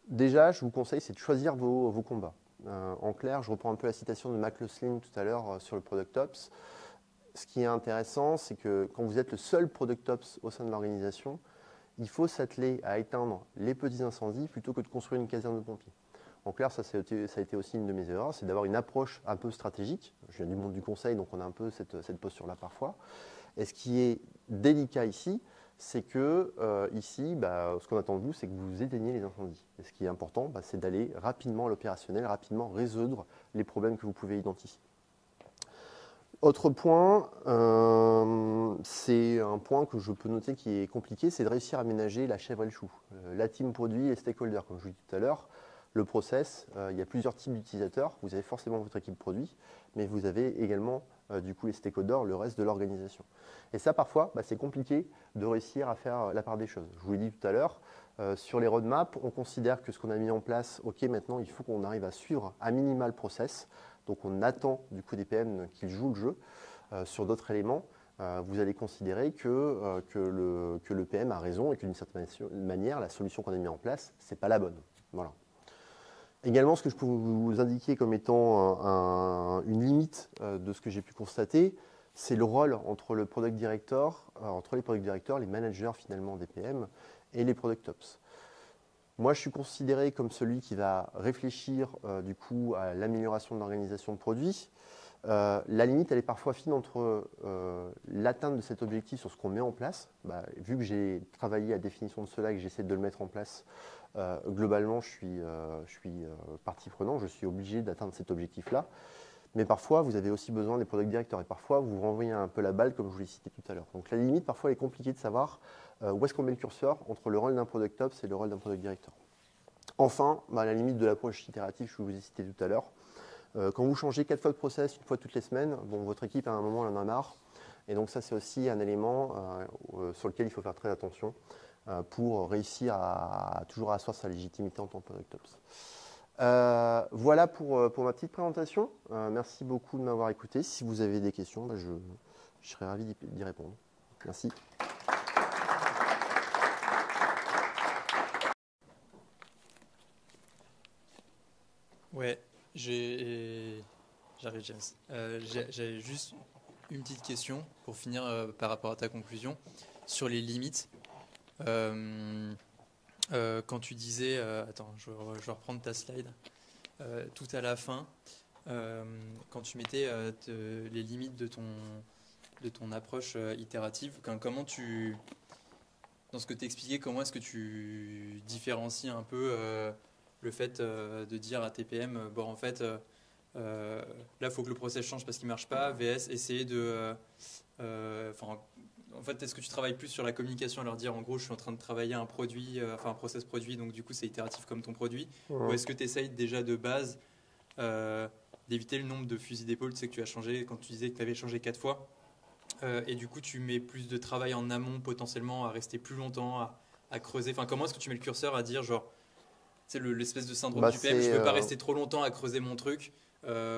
Déjà, je vous conseille, c'est de choisir vos combats. En clair, je reprends un peu la citation de McLaughlin tout à l'heure sur le Product Ops. Ce qui est intéressant, c'est que quand vous êtes le seul Product Ops au sein de l'organisation, il faut s'atteler à éteindre les petits incendies plutôt que de construire une caserne de pompiers. En clair, ça a été aussi une de mes erreurs, c'est d'avoir une approche un peu stratégique. Je viens du monde du conseil, donc on a un peu cette posture-là parfois. Et ce qui est délicat ici, c'est que ici, ce qu'on attend de vous, c'est que vous éteigniez les incendies. Et ce qui est important, c'est d'aller rapidement à l'opérationnel, rapidement résoudre les problèmes que vous pouvez identifier. Autre point, c'est un point que je peux noter qui est compliqué, c'est de réussir à ménager la chèvre et le chou. La team produit et les stakeholders, comme je vous l'ai dit tout à l'heure. Le process, il y a plusieurs types d'utilisateurs. Vous avez forcément votre équipe produit, mais vous avez également du coup les stakeholders, le reste de l'organisation. Et ça, parfois, c'est compliqué de réussir à faire la part des choses. Je vous l'ai dit tout à l'heure, sur les roadmaps, on considère que ce qu'on a mis en place, ok, maintenant il faut qu'on arrive à suivre à minima le process. Donc on attend du coup des PM qu'ils jouent le jeu. Sur d'autres éléments, vous allez considérer que le PM a raison et que d'une certaine manière, la solution qu'on a mis en place, ce n'est pas la bonne. Voilà. Également, ce que je peux vous indiquer comme étant une limite de ce que j'ai pu constater, c'est le rôle entre les product directors, les managers finalement des PM et les product ops. Moi, je suis considéré comme celui qui va réfléchir du coup à l'amélioration de l'organisation de produits. La limite, elle est parfois fine entre l'atteinte de cet objectif sur ce qu'on met en place. Vu que j'ai travaillé à la définition de cela et que j'essaie de le mettre en place, globalement, je suis partie prenante, je suis obligé d'atteindre cet objectif-là. Mais parfois, vous avez aussi besoin des product directors et parfois, vous renvoyez un peu la balle, comme je vous l'ai cité tout à l'heure. Donc la limite, parfois, elle est compliquée de savoir où est-ce qu'on met le curseur entre le rôle d'un product ops et le rôle d'un product director. Enfin, la limite de l'approche itérative, je vous ai cité tout à l'heure. Quand vous changez 4 fois de process, une fois toutes les semaines, votre équipe, à un moment, elle en a marre. Et donc ça, c'est aussi un élément sur lequel il faut faire très attention pour réussir à toujours asseoir sa légitimité en tant que product ops. Voilà pour ma petite présentation. Merci beaucoup de m'avoir écouté. Si vous avez des questions, je serais ravi d'y répondre. Merci. Ouais, j'arrive James. J'avais juste une petite question pour finir par rapport à ta conclusion sur les limites. Quand tu disais, attends, je vais reprendre ta slide, tout à la fin, quand tu mettais les limites de ton approche itérative, comment tu... dans ce que tu expliquais, comment est-ce que tu différencies un peu le fait de dire à TPM, bon en fait, là il faut que le process change parce qu'il ne marche pas, VS, essayer de... en fait, est-ce que tu travailles plus sur la communication, à leur dire en gros je suis en train de travailler un produit, un process produit, donc du coup c'est itératif comme ton produit, ou est-ce que tu essayes déjà de base d'éviter le nombre de fusils d'épaule, tu sais que tu as changé, quand tu disais que tu avais changé 4 fois, et du coup tu mets plus de travail en amont potentiellement, à rester plus longtemps, à creuser, enfin comment est-ce que tu mets le curseur à dire genre, c'est l'espèce de syndrome du PM, je ne veux pas rester trop longtemps à creuser mon truc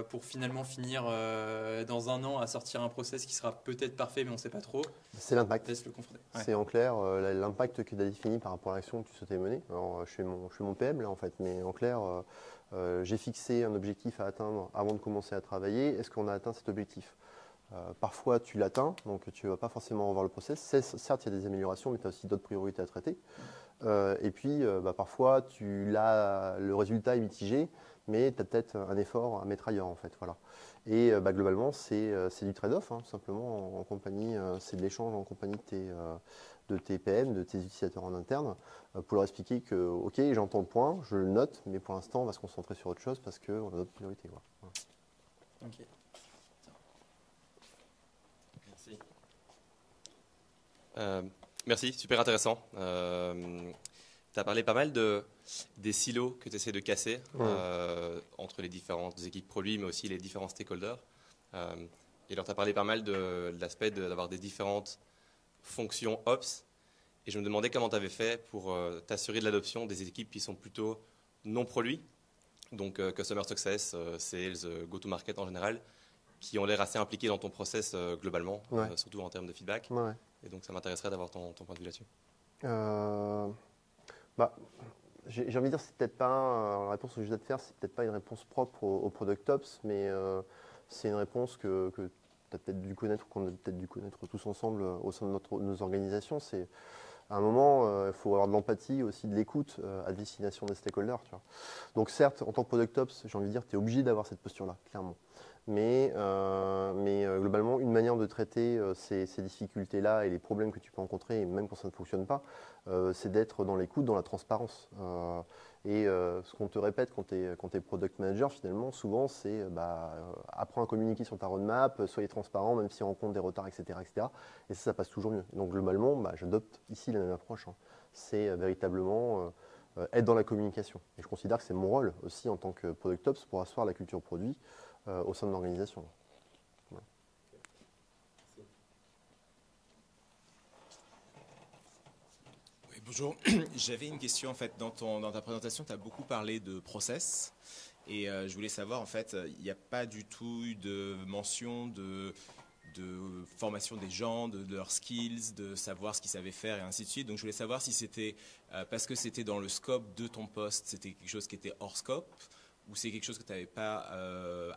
pour finalement finir dans un an à sortir un process qui sera peut-être parfait mais on ne sait pas trop. C'est l'impact. Laisse le confronter. Ouais. C'est en clair l'impact que tu as défini par rapport à l'action que tu souhaitais mener. Alors, je suis mon PM là en fait, mais en clair, j'ai fixé un objectif à atteindre avant de commencer à travailler. Est-ce qu'on a atteint cet objectif? Parfois tu l'atteins, donc tu ne vas pas forcément revoir le process. Certes, il y a des améliorations, mais tu as aussi d'autres priorités à traiter. Et puis, parfois, le résultat est mitigé, mais tu as peut-être un effort à mettre ailleurs, en fait. Voilà. Et globalement, c'est du trade-off, hein, tout simplement, en compagnie, c'est de l'échange en compagnie de tes PM, de tes utilisateurs en interne, pour leur expliquer que, OK, j'entends le point, je le note, mais pour l'instant, on va se concentrer sur autre chose parce qu'on a d'autres priorités. Voilà. Ok. Merci. Merci, super intéressant. Tu as parlé pas mal des silos que tu essaies de casser entre les différentes équipes produits, mais aussi les différents stakeholders. Et alors, tu as parlé pas mal de l'aspect d'avoir des différentes fonctions Ops. Et je me demandais comment tu avais fait pour t'assurer de l'adoption des équipes qui sont plutôt non produits, donc Customer Success, Sales, Go-to-Market en général, qui ont l'air assez impliqués dans ton process globalement, surtout en termes de feedback. Ouais. Et donc, ça m'intéresserait d'avoir ton point de vue là-dessus. J'ai envie de dire, c'est peut-être pas la réponse que je viens de faire, c'est peut-être pas une réponse propre au Product Ops, mais c'est une réponse que tu as peut-être dû connaître, ou qu'on a peut-être dû connaître tous ensemble au sein de nos organisations. C'est à un moment, il faut avoir de l'empathie, aussi de l'écoute à destination des stakeholders. Tu vois. Donc certes, en tant que Product Ops, j'ai envie de dire, tu es obligé d'avoir cette posture-là, clairement. Mais globalement, une manière de traiter ces difficultés-là et les problèmes que tu peux rencontrer, et même quand ça ne fonctionne pas, c'est d'être dans l'écoute, dans la transparence. Ce qu'on te répète quand tu es product manager, finalement, souvent, c'est apprends à communiquer sur ta roadmap, soyez transparent, même si on rencontre des retards, etc. Et ça passe toujours mieux. Donc globalement, j'adopte ici la même approche. Hein. C'est véritablement être dans la communication. Et je considère que c'est mon rôle aussi en tant que Product Ops pour asseoir la culture produit au sein de l'organisation. Ouais. Oui, bonjour, j'avais une question en fait. Dans ta présentation, tu as beaucoup parlé de process et je voulais savoir en fait, il n'y a pas du tout eu de mention de formation des gens, de leurs skills, de savoir ce qu'ils savaient faire et ainsi de suite. Donc je voulais savoir si c'était parce que c'était dans le scope de ton poste, c'était quelque chose qui était hors scope, ou c'est quelque chose que tu n'avais pas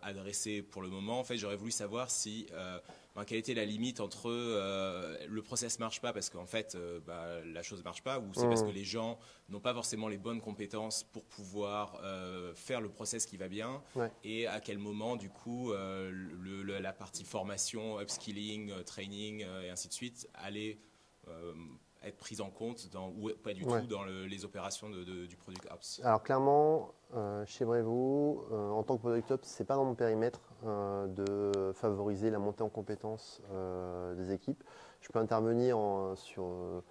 adressé pour le moment. En fait, j'aurais voulu savoir si quelle était la limite entre le process ne marche pas parce qu'en fait la chose ne marche pas, ou c'est parce que les gens n'ont pas forcément les bonnes compétences pour pouvoir faire le process qui va bien, et à quel moment du coup la partie formation, upskilling, training et ainsi de suite allait être prise en compte ou pas du tout dans les opérations du Product Ops. Alors clairement, chez Brevo, en tant que Product Ops, ce n'est pas dans mon périmètre de favoriser la montée en compétences des équipes. Je peux intervenir sur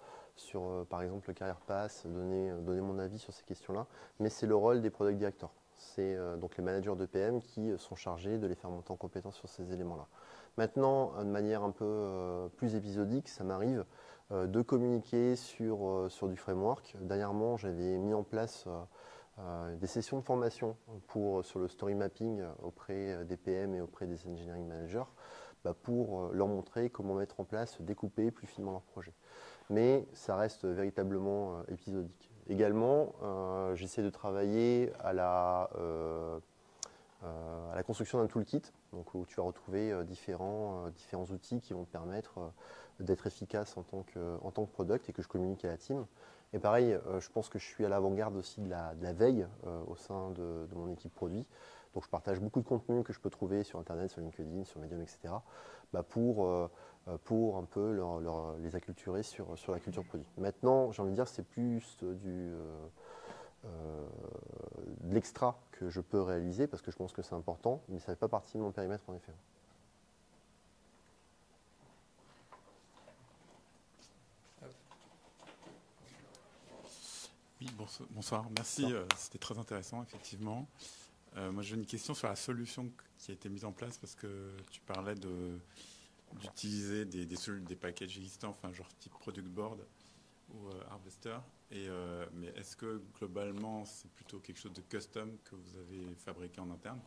par exemple le Career Pass, donner mon avis sur ces questions-là, mais c'est le rôle des Product Directors. C'est donc les managers de PM qui sont chargés de les faire monter en compétences sur ces éléments-là. Maintenant, de manière un peu plus épisodique, ça m'arrive de communiquer sur du framework. Dernièrement, j'avais mis en place des sessions de formation sur le story mapping auprès des PM et auprès des engineering managers pour leur montrer comment mettre en place, découper plus finement leur projet. Mais ça reste véritablement épisodique. Également, j'essaie de travailler à la construction d'un toolkit, donc où tu vas retrouver différents outils qui vont te permettre d'être efficace en tant que product et que je communique à la team. Et pareil, je pense que je suis à l'avant-garde aussi de la veille au sein de mon équipe produit. Donc je partage beaucoup de contenu que je peux trouver sur Internet, sur LinkedIn, sur Medium, etc. Pour un peu les acculturer sur la culture produit. Maintenant, j'ai envie de dire, c'est plus de l'extra que je peux réaliser parce que je pense que c'est important, mais ça ne fait pas partie de mon périmètre en effet. Oui, bonsoir. Merci, c'était très intéressant, effectivement. Moi, j'ai une question sur la solution qui a été mise en place parce que tu parlais d'utiliser des packages existants, enfin, genre type Product Board ou Harvester. Mais est-ce que, globalement, c'est plutôt quelque chose de custom que vous avez fabriqué en interne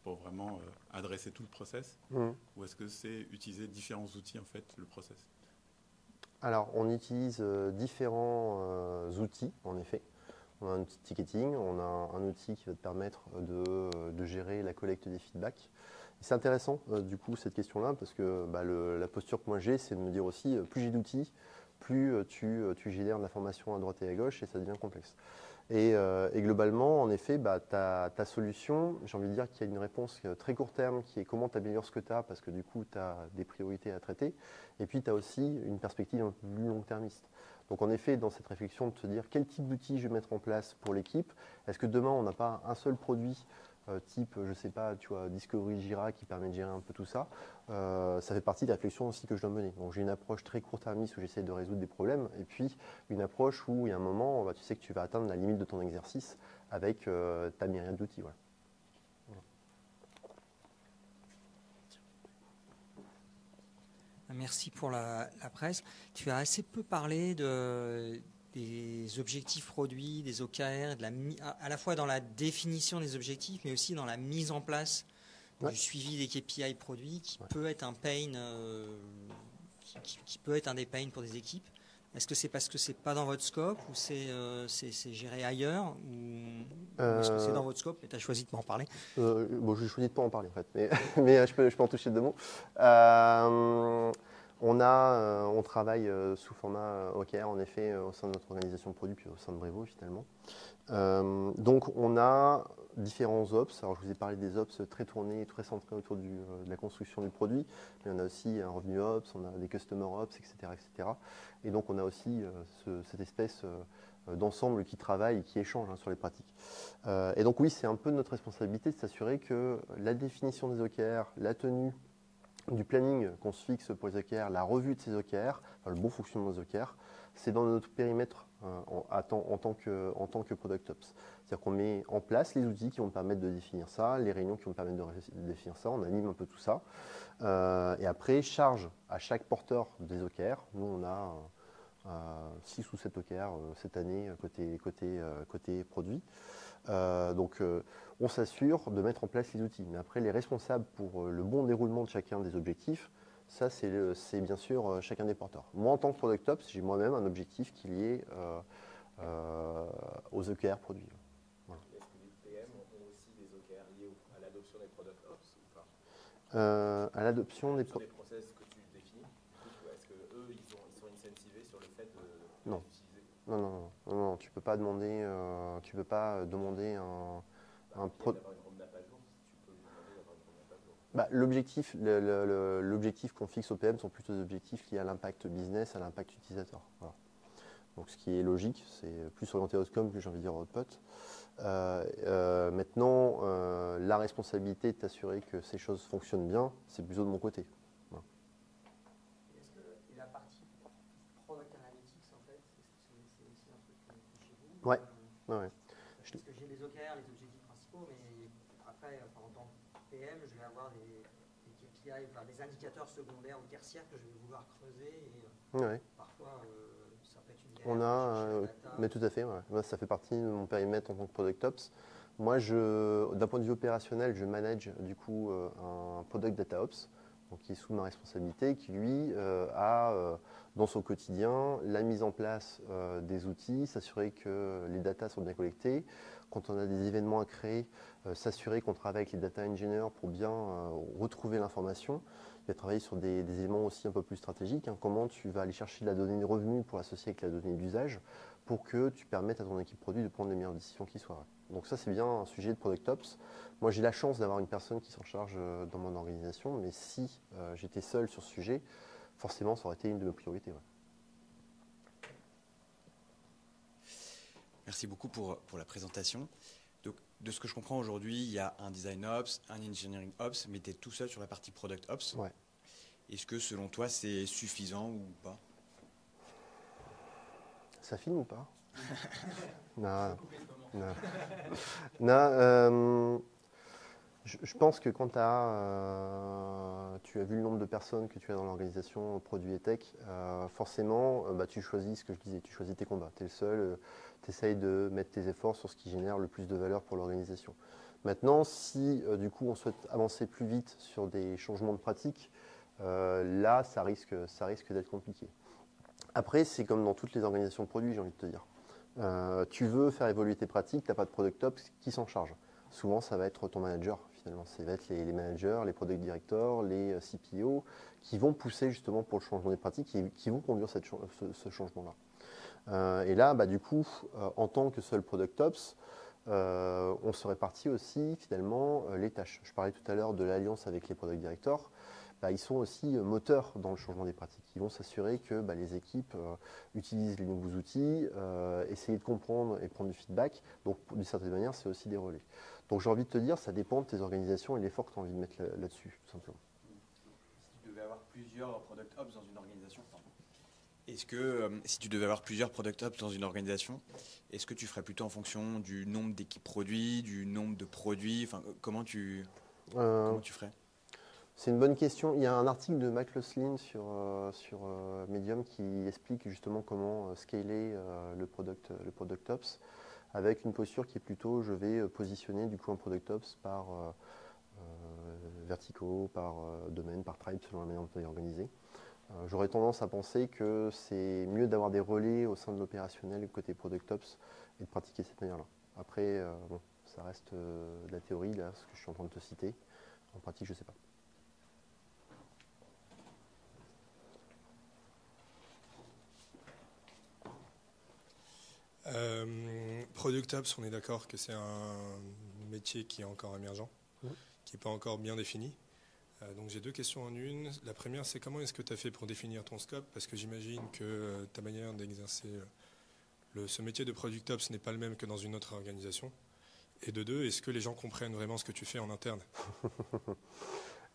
pour vraiment adresser tout le process ou est-ce que c'est utiliser différents outils, en fait, le process? Alors, on utilise différents outils, en effet. On a un outil de ticketing, on a un outil qui va te permettre de gérer la collecte des feedbacks. C'est intéressant, du coup, cette question-là, parce que la posture que moi j'ai, c'est de me dire aussi, plus j'ai d'outils, plus tu génères de l'information à droite et à gauche, et ça devient complexe. Et globalement, en effet, ta solution, j'ai envie de dire qu'il y a une réponse très court terme qui est comment tu améliores ce que tu as, parce que du coup, tu as des priorités à traiter. Et puis, tu as aussi une perspective un peu plus long-termiste. Donc, en effet, dans cette réflexion de te dire quel type d'outils je vais mettre en place pour l'équipe, est-ce que demain, on n'a pas un seul produit type, je ne sais pas, tu vois, Discovery Jira qui permet de gérer un peu tout ça, ça fait partie des réflexions aussi que je dois mener. Donc j'ai une approche très court-termiste où j'essaie de résoudre des problèmes, et puis une approche où il y a un moment, tu sais que tu vas atteindre la limite de ton exercice avec ta myriade d'outils. Voilà. Merci pour la presse. Tu as assez peu parlé des objectifs produits, des OKR, à la fois dans la définition des objectifs, mais aussi dans la mise en place du suivi des KPI produits, qui peut être un pain, qui peut être un des pains pour des équipes. Est-ce que c'est parce que c'est pas dans votre scope ou c'est géré ailleurs ou est-ce que c'est dans votre scope et tu as choisi de m'en parler? J'ai choisi de pas en parler en fait, mais je peux en toucher deux mots. On travaille sous format OKR en effet au sein de notre organisation de produits puis au sein de Brevo finalement. Donc on a différents ops. Alors je vous ai parlé des ops très tournés, très centrés autour de la construction du produit, mais on a aussi un revenu ops, on a des customer ops, etc., etc. Et donc on a aussi cette espèce d'ensemble qui travaille et qui échange sur les pratiques. Et donc oui, c'est un peu notre responsabilité de s'assurer que la définition des OKR, la tenue du planning qu'on se fixe pour les OKR, la revue de ces OKR, le bon fonctionnement des OKR, c'est dans notre périmètre en tant que Product Ops. C'est-à-dire qu'on met en place les outils qui vont permettre de définir ça, les réunions qui vont permettre de définir ça, on anime un peu tout ça. Et après, charge à chaque porteur des OKR. Nous, on a 6 ou 7 OKR cette année côté produit. Donc, on s'assure de mettre en place les outils. Mais après, les responsables pour le bon déroulement de chacun des objectifs, ça, c'est bien sûr chacun des porteurs. Moi, en tant que Product Ops, j'ai moi-même un objectif qui est lié aux OKR produits. Voilà. Est-ce que les PM ont aussi des OKR liés à l'adoption des Product Ops ou pas? À l'adoption des process que tu définis, est-ce qu'eux, ils sont incentivés sur le fait de non. l'utiliser? Non, tu peux pas demander un produit. L'objectif qu'on fixe au PM sont plutôt des objectifs liés à l'impact business, à l'impact utilisateur. Voilà. Donc ce qui est logique, c'est plus orienté outcome que j'ai envie de dire output. Maintenant, la responsabilité de t'assurer que ces choses fonctionnent bien, c'est plutôt de mon côté. Voilà. Est-ce que la partie product analytics, en fait, c'est aussi un truc qui est chez vous? Ouais. Parce que j'ai les OKR, les objectifs principaux, mais après, en tant que PM, je vais avoir des KPI, des indicateurs secondaires ou tertiaires que je vais vouloir creuser. Et parfois, ça peut être une galère. Mais tout à fait. Ouais. Moi, ça fait partie de mon périmètre en tant que Product Ops. Moi, d'un point de vue opérationnel, je manage du coup un Product Data Ops, donc qui est sous ma responsabilité, qui lui a dans son quotidien la mise en place des outils, s'assurer que les datas sont bien collectées. Quand on a des événements à créer, s'assurer qu'on travaille avec les data engineers pour bien retrouver l'information. Il va travailler sur des éléments aussi un peu plus stratégiques. Comment tu vas aller chercher de la donnée de revenu pour l'associer avec la donnée d'usage, pour que tu permettes à ton équipe produit de prendre les meilleures décisions qui soient. Donc ça, c'est bien un sujet de Product Ops. Moi, j'ai la chance d'avoir une personne qui s'en charge dans mon organisation, mais si j'étais seul sur ce sujet, forcément, ça aurait été une de mes priorités. Ouais. Merci beaucoup pour la présentation. Donc, de ce que je comprends aujourd'hui, il y a un Design Ops, un Engineering Ops, mais tu es tout seul sur la partie Product Ops. Ouais. Est-ce que, selon toi, c'est suffisant ou pas? Ça filme ou pas? Non. Non, je pense que quand tu as vu le nombre de personnes que tu as dans l'organisation produit et tech, forcément, tu choisis ce que je disais, tu choisis tes combats. Tu es le seul, tu essayes de mettre tes efforts sur ce qui génère le plus de valeur pour l'organisation. Maintenant, si du coup on souhaite avancer plus vite sur des changements de pratiques, là, ça risque d'être compliqué. Après, c'est comme dans toutes les organisations de produits, j'ai envie de te dire. Tu veux faire évoluer tes pratiques, tu n'as pas de Product Ops qui s'en charge. Souvent, ça va être ton manager, finalement. Ça va être les managers, les product directors, les CPO, qui vont pousser justement pour le changement des pratiques et qui vont conduire ce changement-là. Et là, du coup, en tant que seul Product Ops, on se répartit aussi finalement les tâches. Je parlais tout à l'heure de l'alliance avec les product directors. Ils sont aussi moteurs dans le changement des pratiques. Ils vont s'assurer que les équipes utilisent les nouveaux outils, essayer de comprendre et prendre du feedback. Donc, d'une certaine manière, c'est aussi des relais. Donc, j'ai envie de te dire, ça dépend de tes organisations et l'effort que tu as envie de mettre là-dessus, tout simplement. Si tu devais avoir plusieurs Product Ops dans une organisation, est-ce que, si tu devais avoir plusieurs Product Ops dans une organisation, est-ce que tu ferais plutôt en fonction du nombre d'équipes produits, du nombre de produits, comment tu ferais? C'est une bonne question. Il y a un article de McLaughlin sur Medium qui explique justement comment scaler le product Ops avec une posture qui est plutôt, je vais positionner du coup un Product Ops par verticaux, par domaine, par tribe, selon la manière dont on est organisé. J'aurais tendance à penser que c'est mieux d'avoir des relais au sein de l'opérationnel côté Product Ops et de pratiquer cette manière-là. Après, ça reste de la théorie, là, ce que je suis en train de te citer. En pratique, je ne sais pas. Product Ops, on est d'accord que c'est un métier qui est encore émergent, qui n'est pas encore bien défini. Donc j'ai deux questions en une. La première, c'est comment est-ce que tu as fait pour définir ton scope? Parce que j'imagine que ta manière d'exercer ce métier de Product Ops n'est pas le même que dans une autre organisation. Et de deux, est-ce que les gens comprennent vraiment ce que tu fais en interne?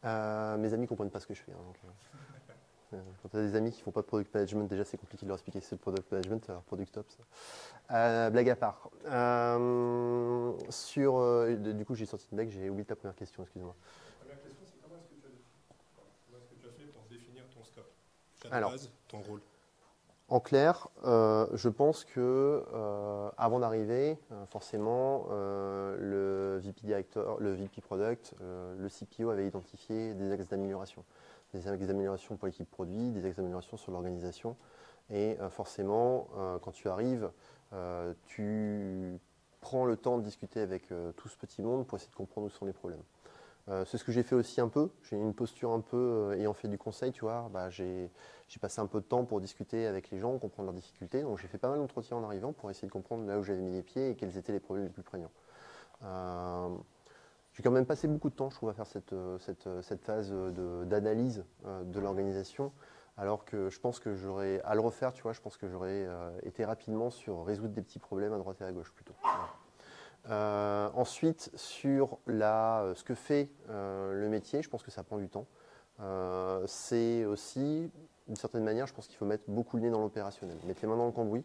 Mes amis ne comprennent pas ce que je fais. Quand tu as des amis qui ne font pas de product management, déjà c'est compliqué de leur expliquer ce que c'est le product management, alors product ops. Blague à part. Du coup, j'ai sorti une blague, j'ai oublié ta première question, excuse-moi. La première question, c'est comment est-ce que tu as fait pour définir ton scope, ta base, ton rôle? En clair, je pense que avant d'arriver, forcément, le VP director, le VP product, le CPO avait identifié des axes d'amélioration. Des axes d'amélioration pour l'équipe produit, des axes d'amélioration sur l'organisation. Et forcément, quand tu arrives, tu prends le temps de discuter avec tout ce petit monde pour essayer de comprendre où sont les problèmes. C'est ce que j'ai fait aussi un peu. J'ai une posture un peu, ayant fait du conseil, tu vois, j'ai passé un peu de temps pour discuter avec les gens, comprendre leurs difficultés. Donc j'ai fait pas mal d'entretiens en arrivant pour essayer de comprendre là où j'avais mis les pieds et quels étaient les problèmes les plus prégnants. J'ai quand même passé beaucoup de temps, je trouve, à faire cette phase d'analyse de l'organisation, alors que je pense que à le refaire, tu vois, je pense que j'aurais été rapidement sur résoudre des petits problèmes à droite et à gauche plutôt. Ensuite, sur ce que fait le métier, je pense que ça prend du temps. C'est aussi, d'une certaine manière, je pense qu'il faut mettre beaucoup le nez dans l'opérationnel, mettre les mains dans le cambouis,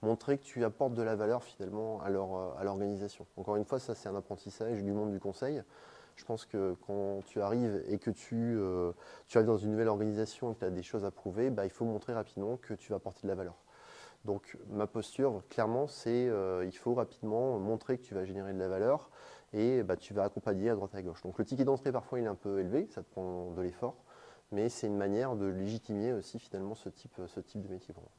montrer que tu apportes de la valeur finalement à l'organisation. Encore une fois, ça c'est un apprentissage du monde du conseil. Je pense que quand tu arrives et que tu arrives dans une nouvelle organisation et que tu as des choses à prouver, il faut montrer rapidement que tu vas apporter de la valeur. Donc ma posture, clairement, c'est il faut rapidement montrer que tu vas générer de la valeur et tu vas accompagner à droite et à gauche. Donc le ticket d'entrée, parfois, il est un peu élevé, ça te prend de l'effort, mais c'est une manière de légitimer aussi finalement ce type de métier pour moi.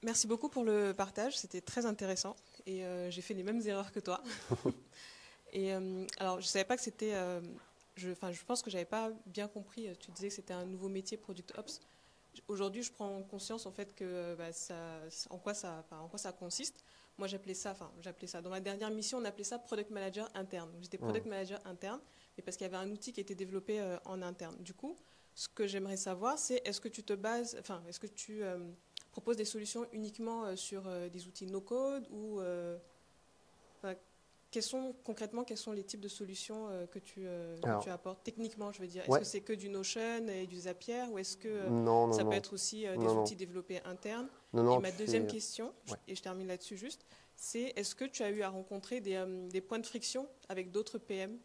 Merci beaucoup pour le partage, c'était très intéressant et j'ai fait les mêmes erreurs que toi. Et alors, je ne savais pas que c'était... je pense que je n'avais pas bien compris, tu disais que c'était un nouveau métier, Product Ops. aujourd'hui, je prends conscience en fait que en quoi ça consiste. Moi, j'appelais ça, dans ma dernière mission, on appelait ça product manager interne. Donc, j'étais product manager interne, mais parce qu'il y avait un outil qui était développé en interne. Du coup, ce que j'aimerais savoir, c'est est-ce que tu proposes des solutions uniquement sur des outils no-code ou concrètement, quels sont les types de solutions que tu apportes techniquement, je veux dire. Est-ce que c'est que du Notion et du Zapier ou est-ce que ça peut être aussi des outils développés internes? Et ma deuxième question, et je termine là-dessus juste, c'est est-ce que tu as eu à rencontrer des points de friction avec d'autres PM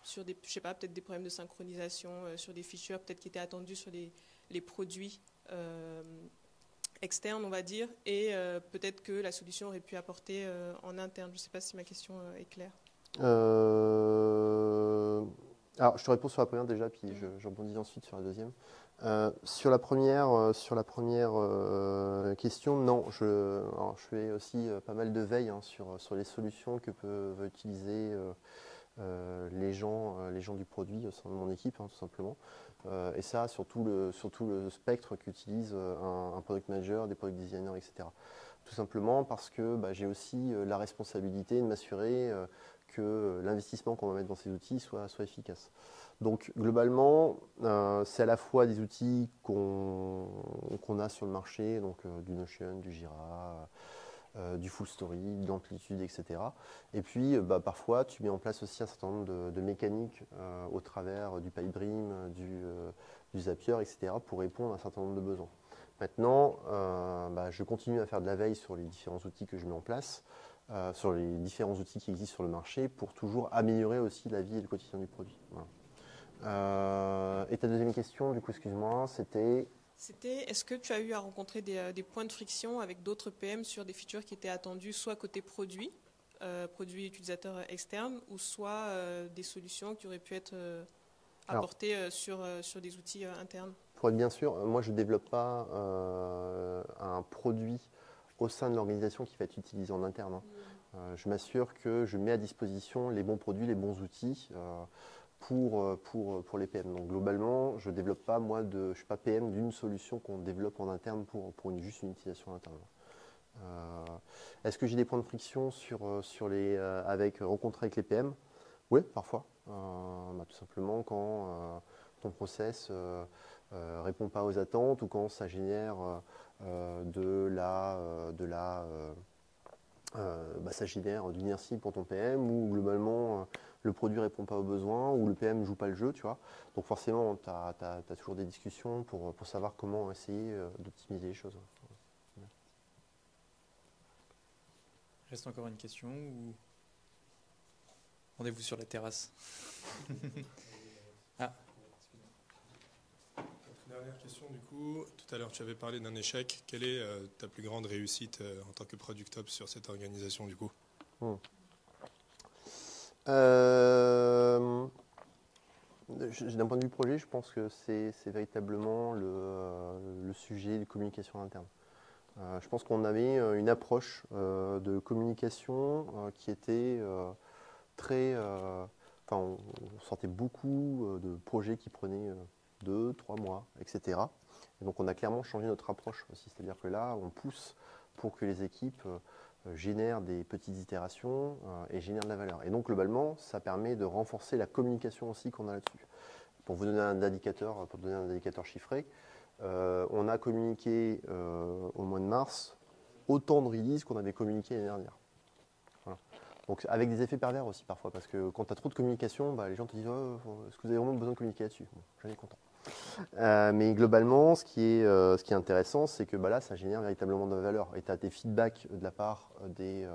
sur des, je sais pas, peut-être des problèmes de synchronisation, sur des features peut-être qui étaient attendus sur les produits externe, on va dire, et peut-être que la solution aurait pu apporter en interne. Je ne sais pas si ma question est claire. Alors, je te réponds sur la première déjà, puis je rebondis ensuite sur la deuxième. Sur la première question, non. Je fais aussi pas mal de veille sur les solutions que peuvent utiliser les gens du produit au sein de mon équipe, tout simplement. Et ça, sur tout le spectre qu'utilise un product manager, des product designers, etc. Tout simplement parce que j'ai aussi la responsabilité de m'assurer que l'investissement qu'on va mettre dans ces outils soit efficace. Donc globalement, c'est à la fois des outils qu'on a sur le marché, donc du Notion, du Jira, du Full Story, de l'amplitude, etc. Et puis parfois tu mets en place aussi un certain nombre de mécaniques au travers du Pipedream, du Zapier, etc. pour répondre à un certain nombre de besoins. Maintenant, je continue à faire de la veille sur les différents outils que je mets en place, sur les différents outils qui existent sur le marché pour toujours améliorer aussi la vie et le quotidien du produit. Voilà. Et ta deuxième question, du coup, excuse-moi, c'était... Est-ce que tu as eu à rencontrer des points de friction avec d'autres PM sur des features qui étaient attendues soit côté produit utilisateur externe, ou soit des solutions qui auraient pu être apportées sur des outils internes? Pour être bien sûr, moi je ne développe pas un produit au sein de l'organisation qui va être utilisé en interne. Je m'assure que je mets à disposition les bons produits, les bons outils pour les PM. Donc globalement, je ne développe pas, je ne suis pas PM d'une solution qu'on développe en interne pour juste une utilisation interne. Est-ce que j'ai des points de friction rencontrés avec les PM? Oui, parfois. Tout simplement quand ton process répond pas aux attentes ou quand ça génère ça génère de l'inertie pour ton PM ou globalement le produit répond pas aux besoins ou le PM joue pas le jeu, tu vois. Donc forcément, tu as toujours des discussions pour savoir comment essayer d'optimiser les choses. Reste encore une question ou rendez-vous sur la terrasse? Dernière question du coup. Tout à l'heure, tu avais parlé d'un échec. Quelle est ta plus grande réussite en tant que Product Ops sur cette organisation du coup? D'un point de vue projet, je pense que c'est véritablement le sujet de communication interne. Je pense qu'on avait une approche de communication qui était très... on sortait beaucoup de projets qui prenaient 2, 3 mois, etc. Et donc on a clairement changé notre approche aussi. C'est-à-dire que là, on pousse pour que les équipes génèrent des petites itérations et génèrent de la valeur. Et donc globalement, ça permet de renforcer la communication aussi qu'on a là-dessus. Pour vous donner un indicateur, chiffré, on a communiqué au mois de mars autant de releases qu'on avait communiqué l'année dernière. Voilà. Donc avec des effets pervers aussi parfois, parce que quand tu as trop de communication, les gens te disent est-ce que vous avez vraiment besoin de communiquer là-dessus? Bon, j'en ai content. Mais globalement, ce qui est intéressant, c'est que là, ça génère véritablement de la valeur. Et tu as des feedbacks de la part des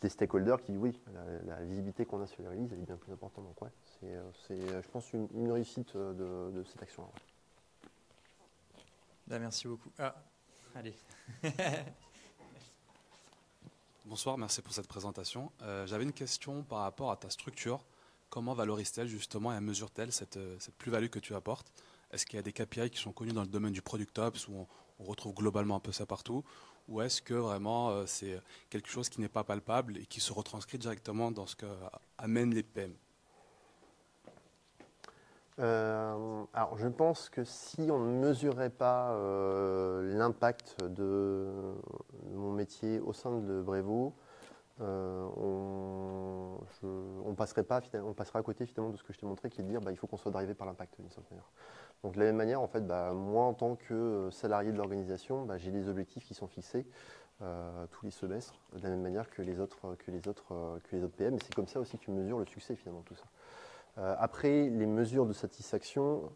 stakeholders qui disent oui, la visibilité qu'on a sur les releases, elle est bien plus importante. Donc ouais, c'est je pense, une réussite de cette action-là. Merci beaucoup. Allez. Bonsoir, merci pour cette présentation. J'avais une question par rapport à ta structure. Comment valorise-t-elle justement et mesure-t-elle cette plus-value que tu apportes? Est-ce qu'il y a des KPI qui sont connus dans le domaine du Product Ops où on retrouve globalement un peu ça partout? Ou est-ce que vraiment c'est quelque chose qui n'est pas palpable et qui se retranscrit directement dans ce qu'amènent les PM? Alors, je pense que si on ne mesurait pas l'impact de mon métier au sein de Brévo, on passerait à côté finalement de ce que je t'ai montré, qui est de dire il faut qu'on soit drivé par l'impact d'une certaine manière. Donc de la même manière, en fait, moi en tant que salarié de l'organisation, j'ai des objectifs qui sont fixés tous les semestres, de la même manière que les autres PM, et c'est comme ça aussi que tu mesures le succès finalement de tout ça. Après, les mesures de satisfaction,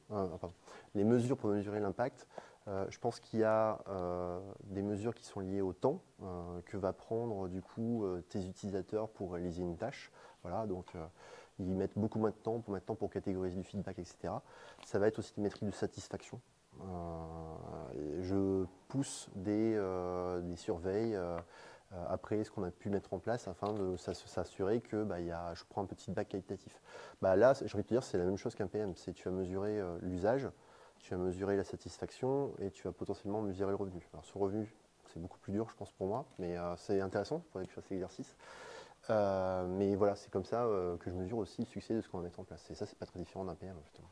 les mesures pour mesurer l'impact, je pense qu'il y a des mesures qui sont liées au temps que va prendre du coup tes utilisateurs pour réaliser une tâche. Voilà, donc ils mettent beaucoup moins de temps maintenant pour catégoriser du feedback, etc. Ça va être aussi des métriques de satisfaction. Je pousse des surveils après ce qu'on a pu mettre en place afin de s'assurer que je prends un petit feedback qualitatif. Là, j'ai envie de te dire, c'est la même chose qu'un PM. C'est tu vas mesurer l'usage, tu vas mesurer la satisfaction et tu vas potentiellement mesurer le revenu. Alors ce revenu, c'est beaucoup plus dur, je pense, pour moi, mais c'est intéressant, il faudrait que je fasse l'exercice. Mais voilà, c'est comme ça que je mesure aussi le succès de ce qu'on va mettre en place. Et ça, c'est pas très différent d'un PM, justement.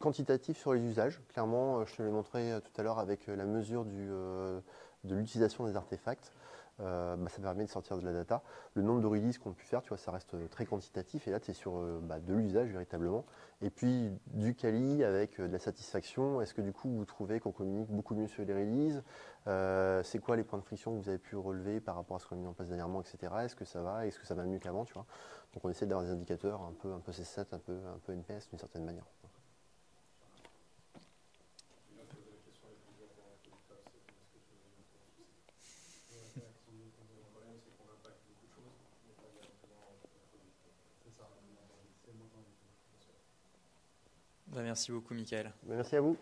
Quantitatif sur les usages. Clairement, je te l'ai montré tout à l'heure avec la mesure de l'utilisation des artefacts. Ça permet de sortir de la data. Le nombre de releases qu'on a pu faire, tu vois, ça reste très quantitatif. Et là, tu es sur de l'usage véritablement. Et puis, du quali avec de la satisfaction. Est-ce que du coup, vous trouvez qu'on communique beaucoup mieux sur les releases? C'est quoi les points de friction que vous avez pu relever par rapport à ce qu'on a mis en place dernièrement, etc. Est-ce que ça va? Est-ce que ça va mieux qu'avant, tu vois? Donc, on essaie d'avoir des indicateurs un peu C7, un peu NPS d'une certaine manière. Merci beaucoup, Michael. Merci à vous.